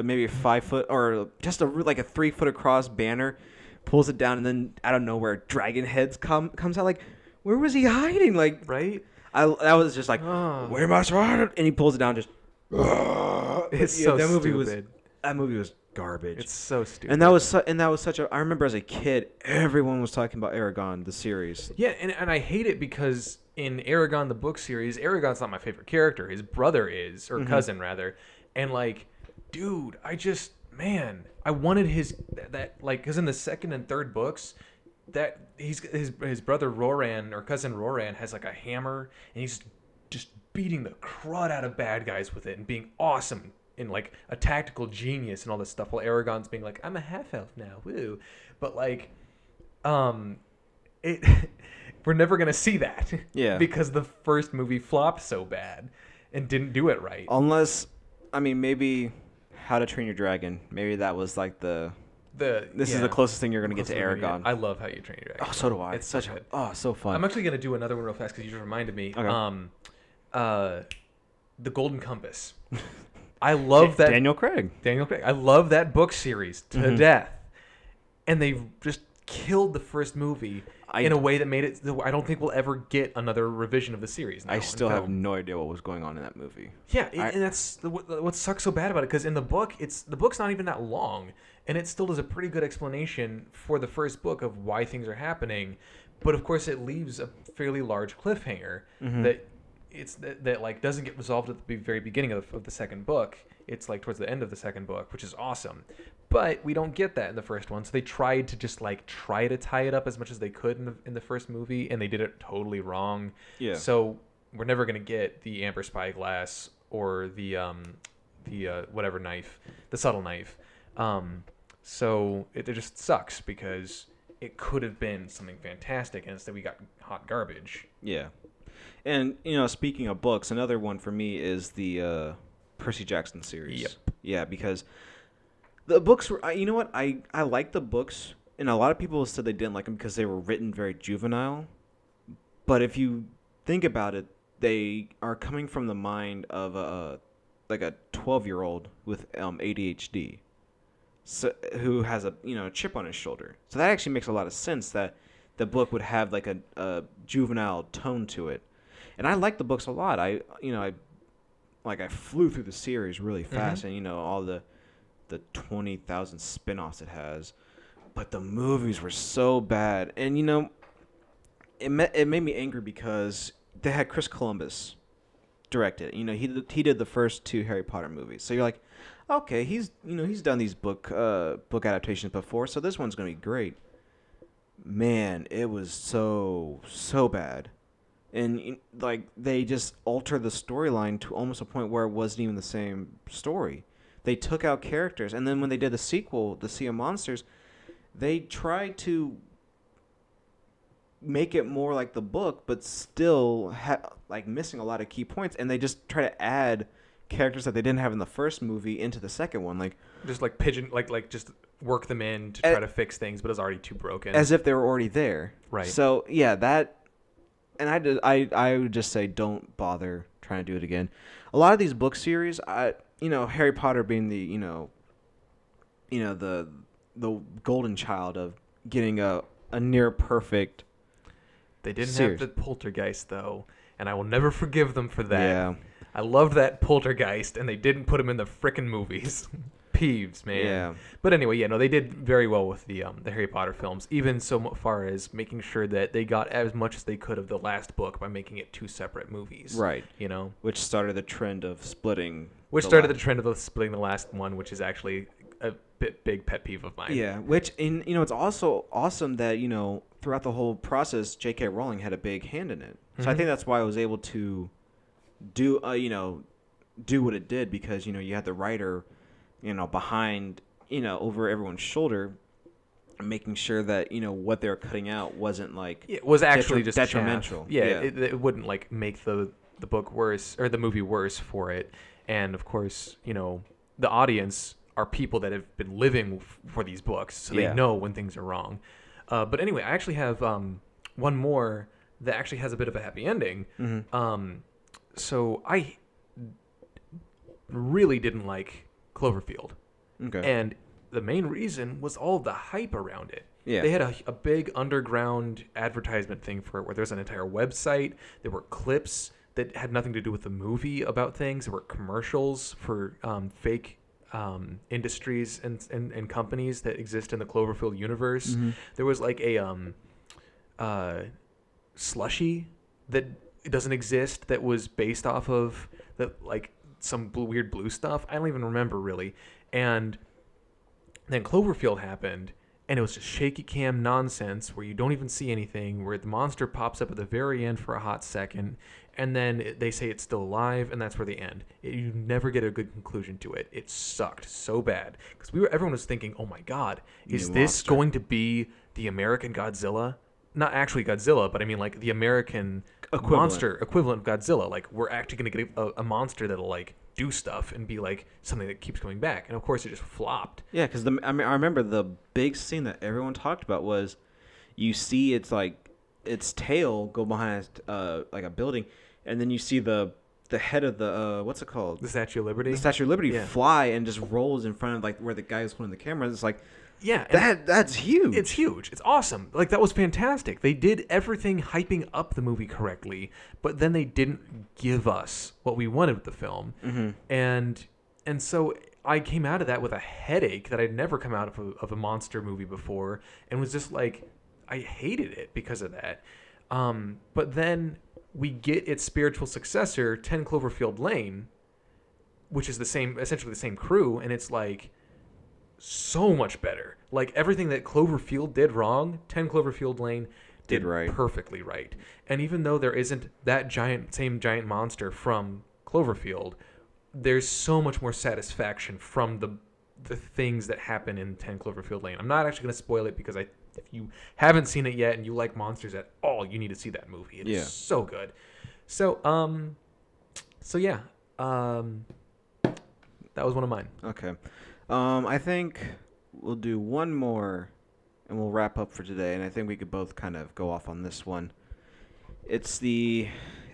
maybe 5 foot or just like a 3 foot across banner, pulls it down, and then out of nowhere, dragon heads comes out. Like, where was he hiding? Like, Right? I was just like, where am I hiding? And he pulls it down, just. It's so that movie stupid. That movie was garbage. It's so stupid. And that was such a. I remember as a kid, everyone was talking about Aragon, the series. Yeah, and I hate it because in Aragon, the book series, Aragon's not my favorite character. His brother is, or cousin rather. And like, dude, I wanted because in the second and third books, that his brother Roran or cousin Roran has like a hammer, and he's just beating the crud out of bad guys with it and being awesome and like a tactical genius and all this stuff, while Aragon's being like, I'm a half elf now, woo. But like, we're never gonna see that. Yeah. Because the first movie flopped so bad and didn't do it right. Unless, maybe How to Train Your Dragon. Maybe that was like this is the closest thing you're gonna get to Aragon. I love How You Train Your Dragon. Oh, so do I. It's so fun. I'm actually gonna do another one real fast because you just reminded me. Okay. The Golden Compass. I love that. Daniel Craig. I love that book series to death, and they just killed the first movie in a way that made it. I don't think we'll ever get another revision of the series. I still have no idea what was going on in that movie. Yeah, and that's what sucks so bad about it, because in the book, the book's not even that long, and it still does a pretty good explanation for the first book of why things are happening, but of course it leaves a fairly large cliffhanger that like doesn't get resolved at the very beginning of the second book. It's like towards the end of the second book, which is awesome, but we don't get that in the first one. So they tried to just like try to tie it up as much as they could in the first movie, and they did it totally wrong. Yeah. So we're never gonna get the amber spyglass or the whatever knife, the subtle knife. So it just sucks because it could have been something fantastic, and instead we got hot garbage. Yeah. And, speaking of books, another one for me is the Percy Jackson series. Yep. Yeah, because the books were, you know what? I like the books, and a lot of people said they didn't like them because they were written very juvenile. But if you think about it, they are coming from the mind of a 12-year-old with ADHD, who has a chip on his shoulder. So that actually makes a lot of sense that the book would have like a juvenile tone to it. And I like the books a lot. I flew through the series really fast, and all the 20,000 spin-offs it has. But the movies were so bad, and it made me angry because they had Chris Columbus direct it. He did the first 2 Harry Potter movies. So you're like, okay, he's done these book adaptations before, so this one's gonna be great. Man, it was so bad. And like they just altered the storyline to almost a point where it wasn't even the same story. They took out characters, and then when they did the sequel, The Sea of Monsters, they tried to make it more like the book, but still missing a lot of key points. And they just try to add characters that they didn't have in the first movie into the second one, just just work them in to try to fix things, but it's already too broken, as if they were already there. Right. So yeah, that and I would just say don't bother trying to do it again. A lot of these book series, Harry Potter being the golden child of getting a near perfect. They didn't series. have the poltergeist though, and I will never forgive them for that. Yeah. I loved that poltergeist, and they didn't put him in the frickin' movies. Peeves, man. Yeah. But anyway, yeah, no, they did very well with the Harry Potter films, even so far as making sure that they got as much as they could of the last book by making it 2 separate movies. Right. You know? Which started the trend of splitting. Which started the trend of splitting the last one, which is actually a big pet peeve of mine. Yeah, which it's also awesome that throughout the whole process, J.K. Rowling had a big hand in it. So I think that's why I was able to do what it did, because you had the writer behind over everyone's shoulder, making sure that what they were cutting out wasn't like it was actually just detrimental. Yeah, it wouldn't like make the book worse or the movie worse for it. And of course, the audience are people that have been living for these books, so they know when things are wrong. But anyway, I actually have one more that actually has a bit of a happy ending. So I really didn't like Cloverfield. Okay. And the main reason was all the hype around it. Yeah. They had a big underground advertisement thing for it where there's an entire website. There were clips that had nothing to do with the movie about things. There were commercials for fake industries and companies that exist in the Cloverfield universe. There was like a slushy that doesn't exist that was based off of some weird blue stuff. I don't even remember really. And then Cloverfield happened, and it was just shaky cam nonsense where you don't even see anything, where the monster pops up at the very end for a hot second, and then they say it's still alive, and that's where they end. You never get a good conclusion to it. It sucked so bad because everyone was thinking, "Oh my God, is this going to be the American Godzilla?" Not actually Godzilla, but I mean like the American monster equivalent of Godzilla. Like we're actually going to get a monster that'll like do stuff and be like something that keeps coming back. And of course, it just flopped. Yeah, because I remember the big scene that everyone talked about was you see its tail go behind like a building, and then you see the head of the what's it called? The Statue of Liberty. The Statue of Liberty fly and just rolls in front of like where the guy is holding the camera. It's like. Yeah, that's huge. It's huge. It's awesome. Like that was fantastic. They did everything hyping up the movie correctly, but then they didn't give us what we wanted with the film. And so I came out of that with a headache that I'd never come out of a monster movie before, and was just like, I hated it because of that. But then we get its spiritual successor, 10 Cloverfield Lane, which is essentially the same crew, and it's like so much better. Like everything that Cloverfield did wrong, 10 Cloverfield Lane did right. Perfectly right. And even though there isn't that same giant monster from Cloverfield, there's so much more satisfaction from the things that happen in 10 Cloverfield Lane. I'm not actually going to spoil it because if you haven't seen it yet and you like monsters at all, you need to see that movie. It's so good. So yeah. That was one of mine. Okay. I think we'll do one more, and we'll wrap up for today. And I think we could both kind of go off on this one. It's the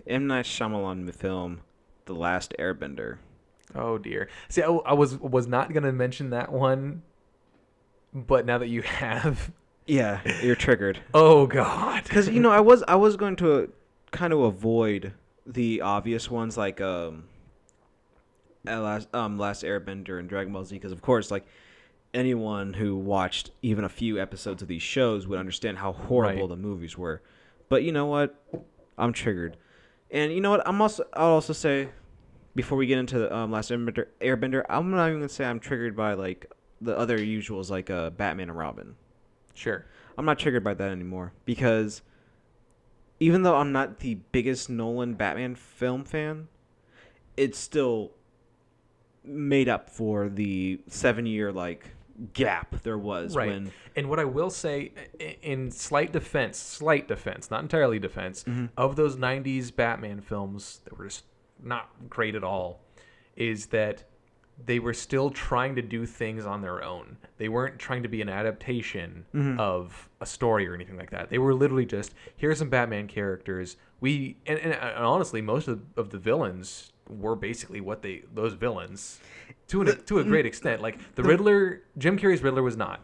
M. Night Shyamalan film, The Last Airbender. Oh dear. See, I was not gonna mention that one, but now that you have, yeah, you're triggered. Oh God. Because I was going to kind of avoid the obvious ones like Last Airbender and Dragon Ball Z, because of course, like anyone who watched even a few episodes of these shows would understand how horrible the movies were. But you know what? I'm triggered, and you know what? I'll also say before we get into the Last Airbender, I'm not even gonna say I'm triggered by like the other usuals like Batman and Robin. Sure. I'm not triggered by that anymore because even though I'm not the biggest Nolan Batman film fan, it's still made up for the 7-year like gap there was when. And what I will say, in slight defense, not entirely defense, of those 90s Batman films that were just not great at all, is that they were still trying to do things on their own. They weren't trying to be an adaptation of a story or anything like that. They were literally just, here's some Batman characters. And honestly, most of the villains were basically those villains to a great extent. Like the Riddler, Jim Carrey's Riddler was not.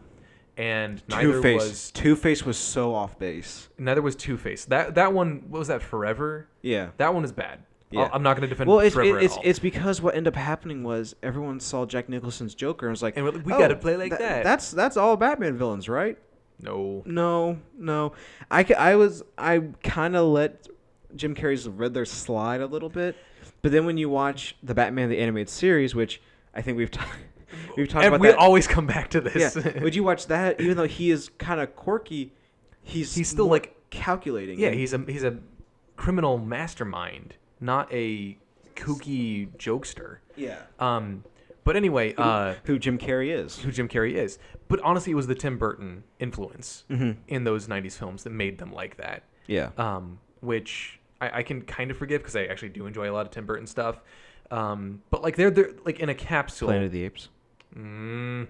And neither was Two-Face was so off base. Neither was Two-Face. That one, what was that, Forever? Yeah. That one is bad. Yeah. I'm not going to defend Forever at all. It's because what ended up happening was everyone saw Jack Nicholson's Joker and was like, and we got to play like that. That's all Batman villains, right? No. I kind of let Jim Carrey's Riddler slide a little bit, but then when you watch the Batman the Animated Series, which I think we've talked about, we always come back to this. Yeah. Would you watch that? Even though he is kind of quirky, he's still like calculating. Yeah, he's a criminal mastermind, not a kooky jokester. Yeah. But anyway, who Jim Carrey is. But honestly, it was the Tim Burton influence in those 90s films that made them like that. Yeah. Which I can kind of forgive because I actually do enjoy a lot of Tim Burton stuff. But like they're like in a capsule. Planet of the Apes. Damn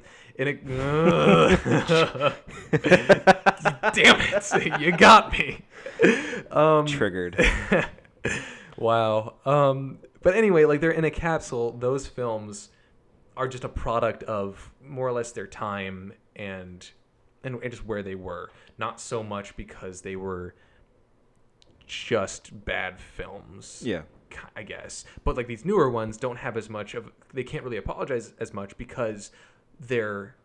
it! You got me. Triggered. Wow. But anyway, like they're in a capsule. Those films are just a product of more or less their time and just where they were. Not so much because they were just bad films. Yeah. I guess. But like these newer ones don't have as much of, they can't really apologize as much because their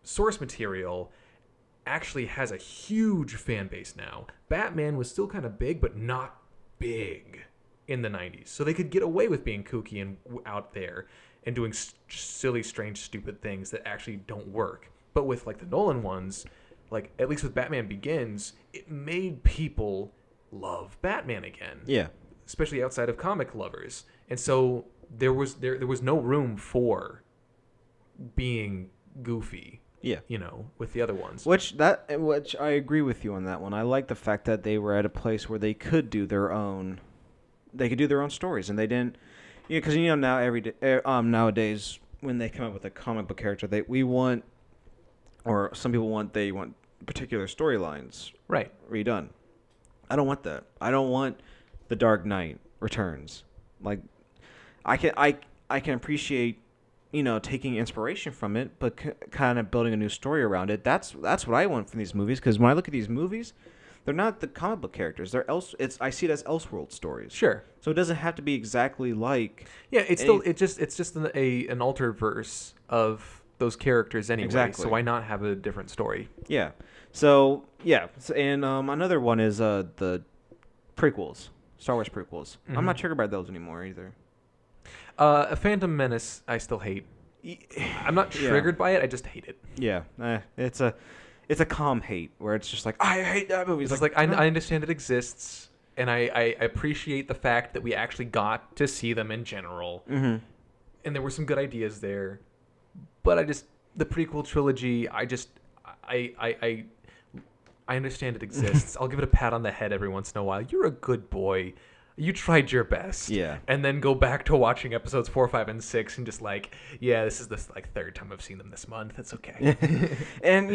source material actually has a huge fan base now. Batman was still kind of big, but not big in the 90s. So they could get away with being kooky and out there and doing silly, strange, stupid things that actually don't work. But with like the Nolan ones, like at least with Batman Begins, it made people love Batman again. Yeah. Especially outside of comic lovers. And so there was no room for being goofy. Yeah. You know, with the other ones. Which I agree with you on that one. I like the fact that they were at a place where they could do their own stories, and they didn't, because nowadays when they come up with a comic book character, some people want particular storylines redone. I don't want that. I don't want The Dark Knight Returns. Like, I can appreciate, taking inspiration from it, but kind of building a new story around it. That's what I want from these movies, because when I look at these movies, they're not the comic book characters. I see it as Elseworld stories. Sure. So it doesn't have to be exactly like. Yeah, it's just an altered verse of those characters anyway. Exactly. So why not have a different story? Yeah. So yeah, and another one is the prequels, Star Wars prequels. Mm-hmm. I'm not triggered by those anymore either. A Phantom Menace, I still hate. I'm not triggered by it. I just hate it. Yeah, it's a calm hate where it's just like, I hate that movie. It's like I understand it exists, and I appreciate the fact that we actually got to see them in general, and there were some good ideas there, but the prequel trilogy, I understand it exists. I'll give it a pat on the head every once in a while. You're a good boy. You tried your best. Yeah. And then go back to watching episodes 4, 5, and 6 and just like, yeah, this is the third time I've seen them this month. It's okay. And,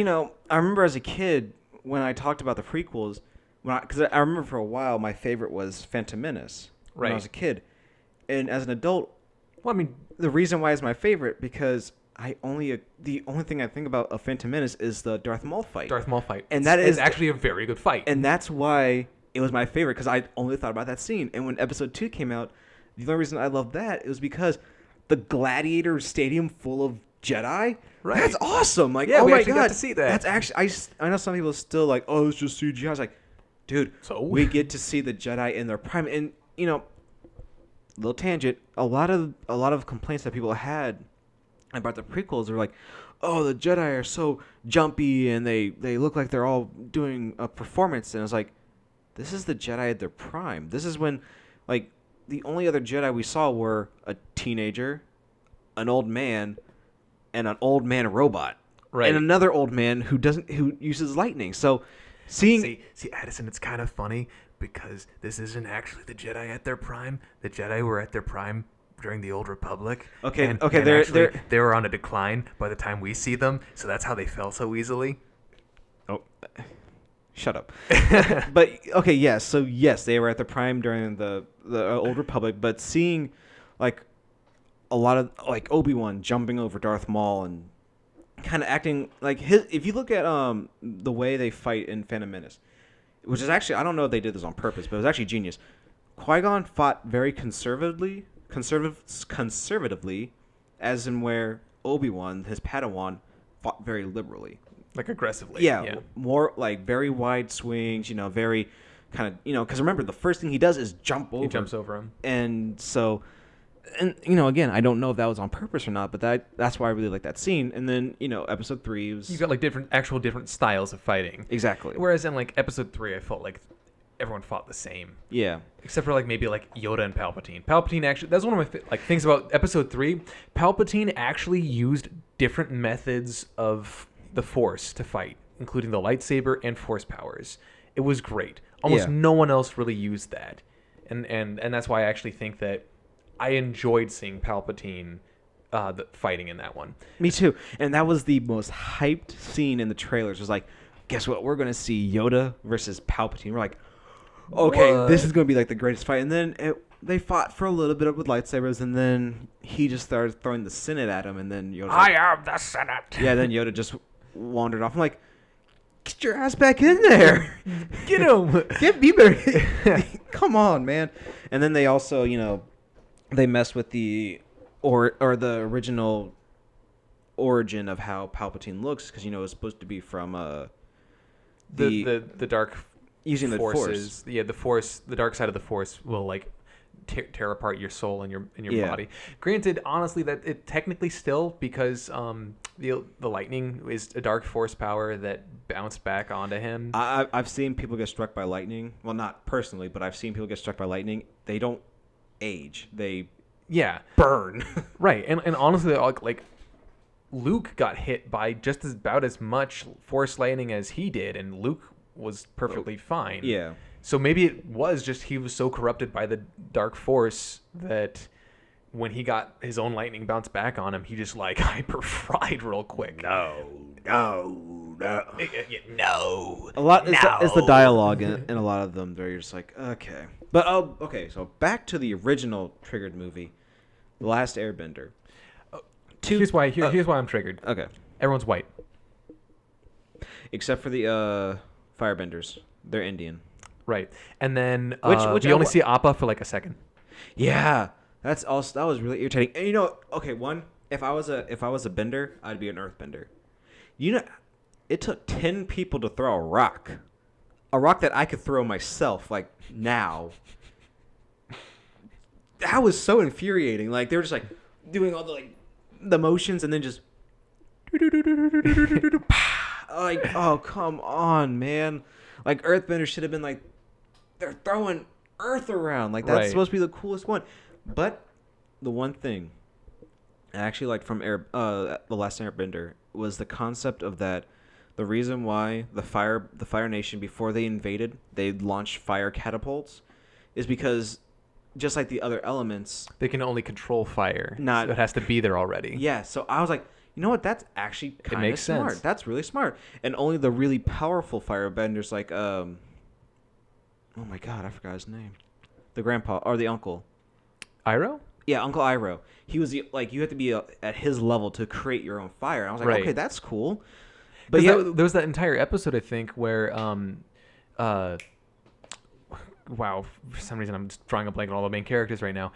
I remember as a kid when I talked about the prequels, because I remember for a while my favorite was Phantom Menace when I was a kid. And as an adult, the reason why it's my favorite, because the only thing I think about a Phantom Menace is the Darth Maul fight. And that is actually a very good fight. And that's why it was my favorite, because I only thought about that scene. And when episode 2 came out, the only reason I loved that was because the Gladiator Stadium full of Jedi. Right. That's awesome. Like, yeah, oh we my actually God. got to see that. That's actually, I know some people are still like, oh, it's just CGI. I was like, dude, so we get to see the Jedi in their prime. And, little tangent, a lot of complaints that people had about the prequels are like, oh, the Jedi are so jumpy and they look like they're all doing a performance. And it's like, this is the Jedi at their prime. This is when, like, the only other Jedi we saw were a teenager, an old man, and an old man robot. Right. And another old man who uses lightning. So see Addison, it's kind of funny because this isn't actually the Jedi at their prime. The Jedi were at their prime during the Old Republic. Okay, and they were on a decline by the time we see them, so that's how they fell so easily. Oh, shut up. But okay, yes. So yes, they were at the prime during the Old Republic, but seeing like a lot of like Obi-Wan jumping over Darth Maul and kind of acting like his. If you look at the way they fight in Phantom Menace, which is actually, I don't know if they did this on purpose, but it was actually genius. Qui-Gon fought very conservatively, as in where Obi-Wan, his Padawan, fought very liberally. Like aggressively. Yeah, more like very wide swings, very kind of, because remember, the first thing he does is jump over. He jumps over him. And so, again, I don't know if that was on purpose or not, but that's why I really like that scene. And then, episode 3 was... You got like different styles of fighting. Exactly. Whereas in like episode 3, I felt like everyone fought the same. Yeah. Except for like maybe like Yoda and Palpatine. Palpatine actually, that's one of my things about episode 3. Palpatine actually used different methods of the Force to fight, including the lightsaber and Force powers. It was great. Almost no one else really used that. And that's why I actually think that I enjoyed seeing Palpatine fighting in that one. Me too. And that was the most hyped scene in the trailers. It was like, guess what? We're going to see Yoda versus Palpatine. We're like, okay, this is going to be like the greatest fight. And then they fought for a little bit with lightsabers, and then he just started throwing the Senate at him, and then Yoda... I am the Senate! Yeah, then Yoda just wandered off. I'm like, get your ass back in there. Get him. Get me back. Come on, man. And then they also, they messed with the the original origin of how Palpatine looks, because it's supposed to be from the dark using forces. The Force. The dark side of the Force will like tear apart your soul and your body. Granted, honestly, that it technically still, because the lightning is a dark force power that bounced back onto him. I've seen people get struck by lightning. Well, not personally, but I've seen people get struck by lightning. They don't age. They burn. Right. And honestly, like Luke got hit by just about as much force lightning as he did, and Luke was perfectly fine. Yeah. So maybe it was just he was so corrupted by the dark force that when he got his own lightning bounce back on him, he just like hyper fried real quick. No. No. A lot. It's the dialogue in a lot of them where you're just like, okay. But okay. So back to the original triggered movie, The Last Airbender. Here's why I'm triggered. Okay. Everyone's white, except for the firebenders. They're Indian. Right. And then which we only see Appa for like a second. Yeah. That was really irritating. And okay, if I was a bender, I'd be an earthbender. It took 10 people to throw a rock that I could throw myself, like, now. That was so infuriating. Like, they were just like doing all the motions and then just like, oh, come on, man. Like, earthbenders should have been like, they're throwing earth around. Like, that's supposed to be the coolest one. But the one thing I actually liked from The Last Airbender was the concept of that. The reason why the Fire Nation, before they invaded, they launched fire catapults, is because just like the other elements, they can only control fire. So it has to be there already. Yeah. So I was like, you know what? That's actually kind of smart. Sense. That's really smart. And only the really powerful firebenders, like oh my god, I forgot his name. The grandpa or the uncle. Iroh? Yeah, Uncle Iroh. He was like, you have to be at his level to create your own fire. And I was like, okay, that's cool. But yeah, there was that entire episode, I think, where wow, for some reason I'm just drawing a blank on all the main characters right now.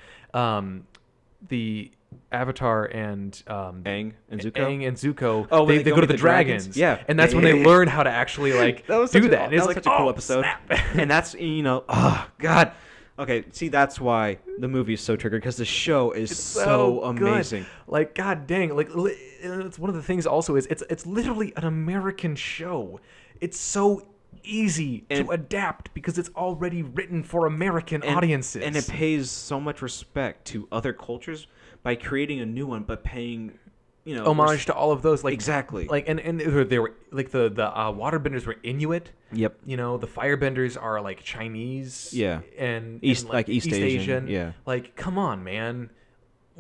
The Avatar and Aang and Zuko. Oh, they go to the dragons. Yeah, and that's when they learn how to actually like do that. And it's like such a cool episode. And that's oh god. Okay, see, that's why the movie is so triggered, because the show is so amazing. Good. Like, god dang, like it's one of the things also is it's literally an American show. It's so easy to adapt because it's already written for American audiences. And it pays so much respect to other cultures by creating a new one, but paying, homage to all of those. Like, exactly. Like, and they were like the waterbenders were Inuit. Yep. The firebenders are like Chinese. Yeah. And East Asian. Yeah. Like, come on, man.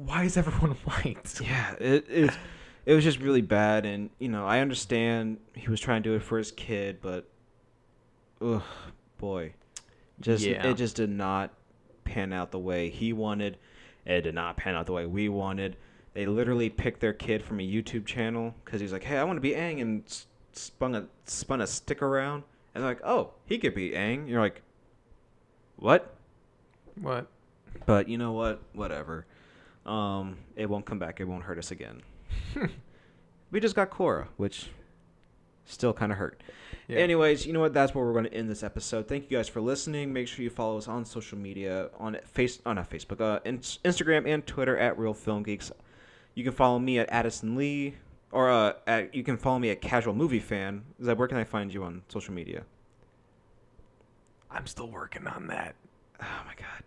why is everyone white? Yeah, it was just really bad, and I understand he was trying to do it for his kid, but ugh, boy, it just did not pan out the way he wanted. It did not pan out the way we wanted. They literally picked their kid from a YouTube channel because he's like, "Hey, I want to be Aang," and spun a stick around, and they're like, "Oh, he could be Aang." You're like, "What?" What? But you know what? Whatever. It won't come back. It won't hurt us again. We just got Korra, which still kind of hurt. Yeah. Anyways, you know what? That's where we're going to end this episode. Thank you guys for listening. Make sure you follow us on social media on not Facebook, Instagram and Twitter at Real Film Geeks. You can follow me at Addison Lee, or you can follow me at Casual Movie Fan. Zeb, where can I find you on social media? I'm still working on that. Oh my god.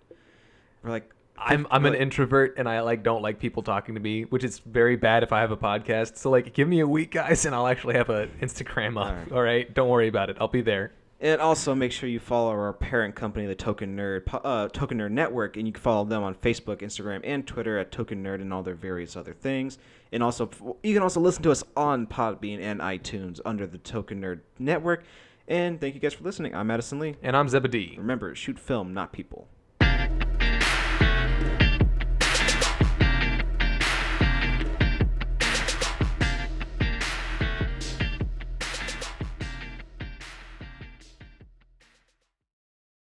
We're like, I'm an introvert, and I don't like people talking to me, which is very bad if I have a podcast. So give me a week, guys, and I'll actually have an Instagram up. All right, don't worry about it. I'll be there. And also make sure you follow our parent company, the Token Nerd Network, and you can follow them on Facebook, Instagram, and Twitter at Token Nerd and all their various other things. And also, you can also listen to us on Podbean and iTunes under the Token Nerd Network. And thank you guys for listening. I'm Addison Lee. And I'm Zebedee. Remember, shoot film, not people.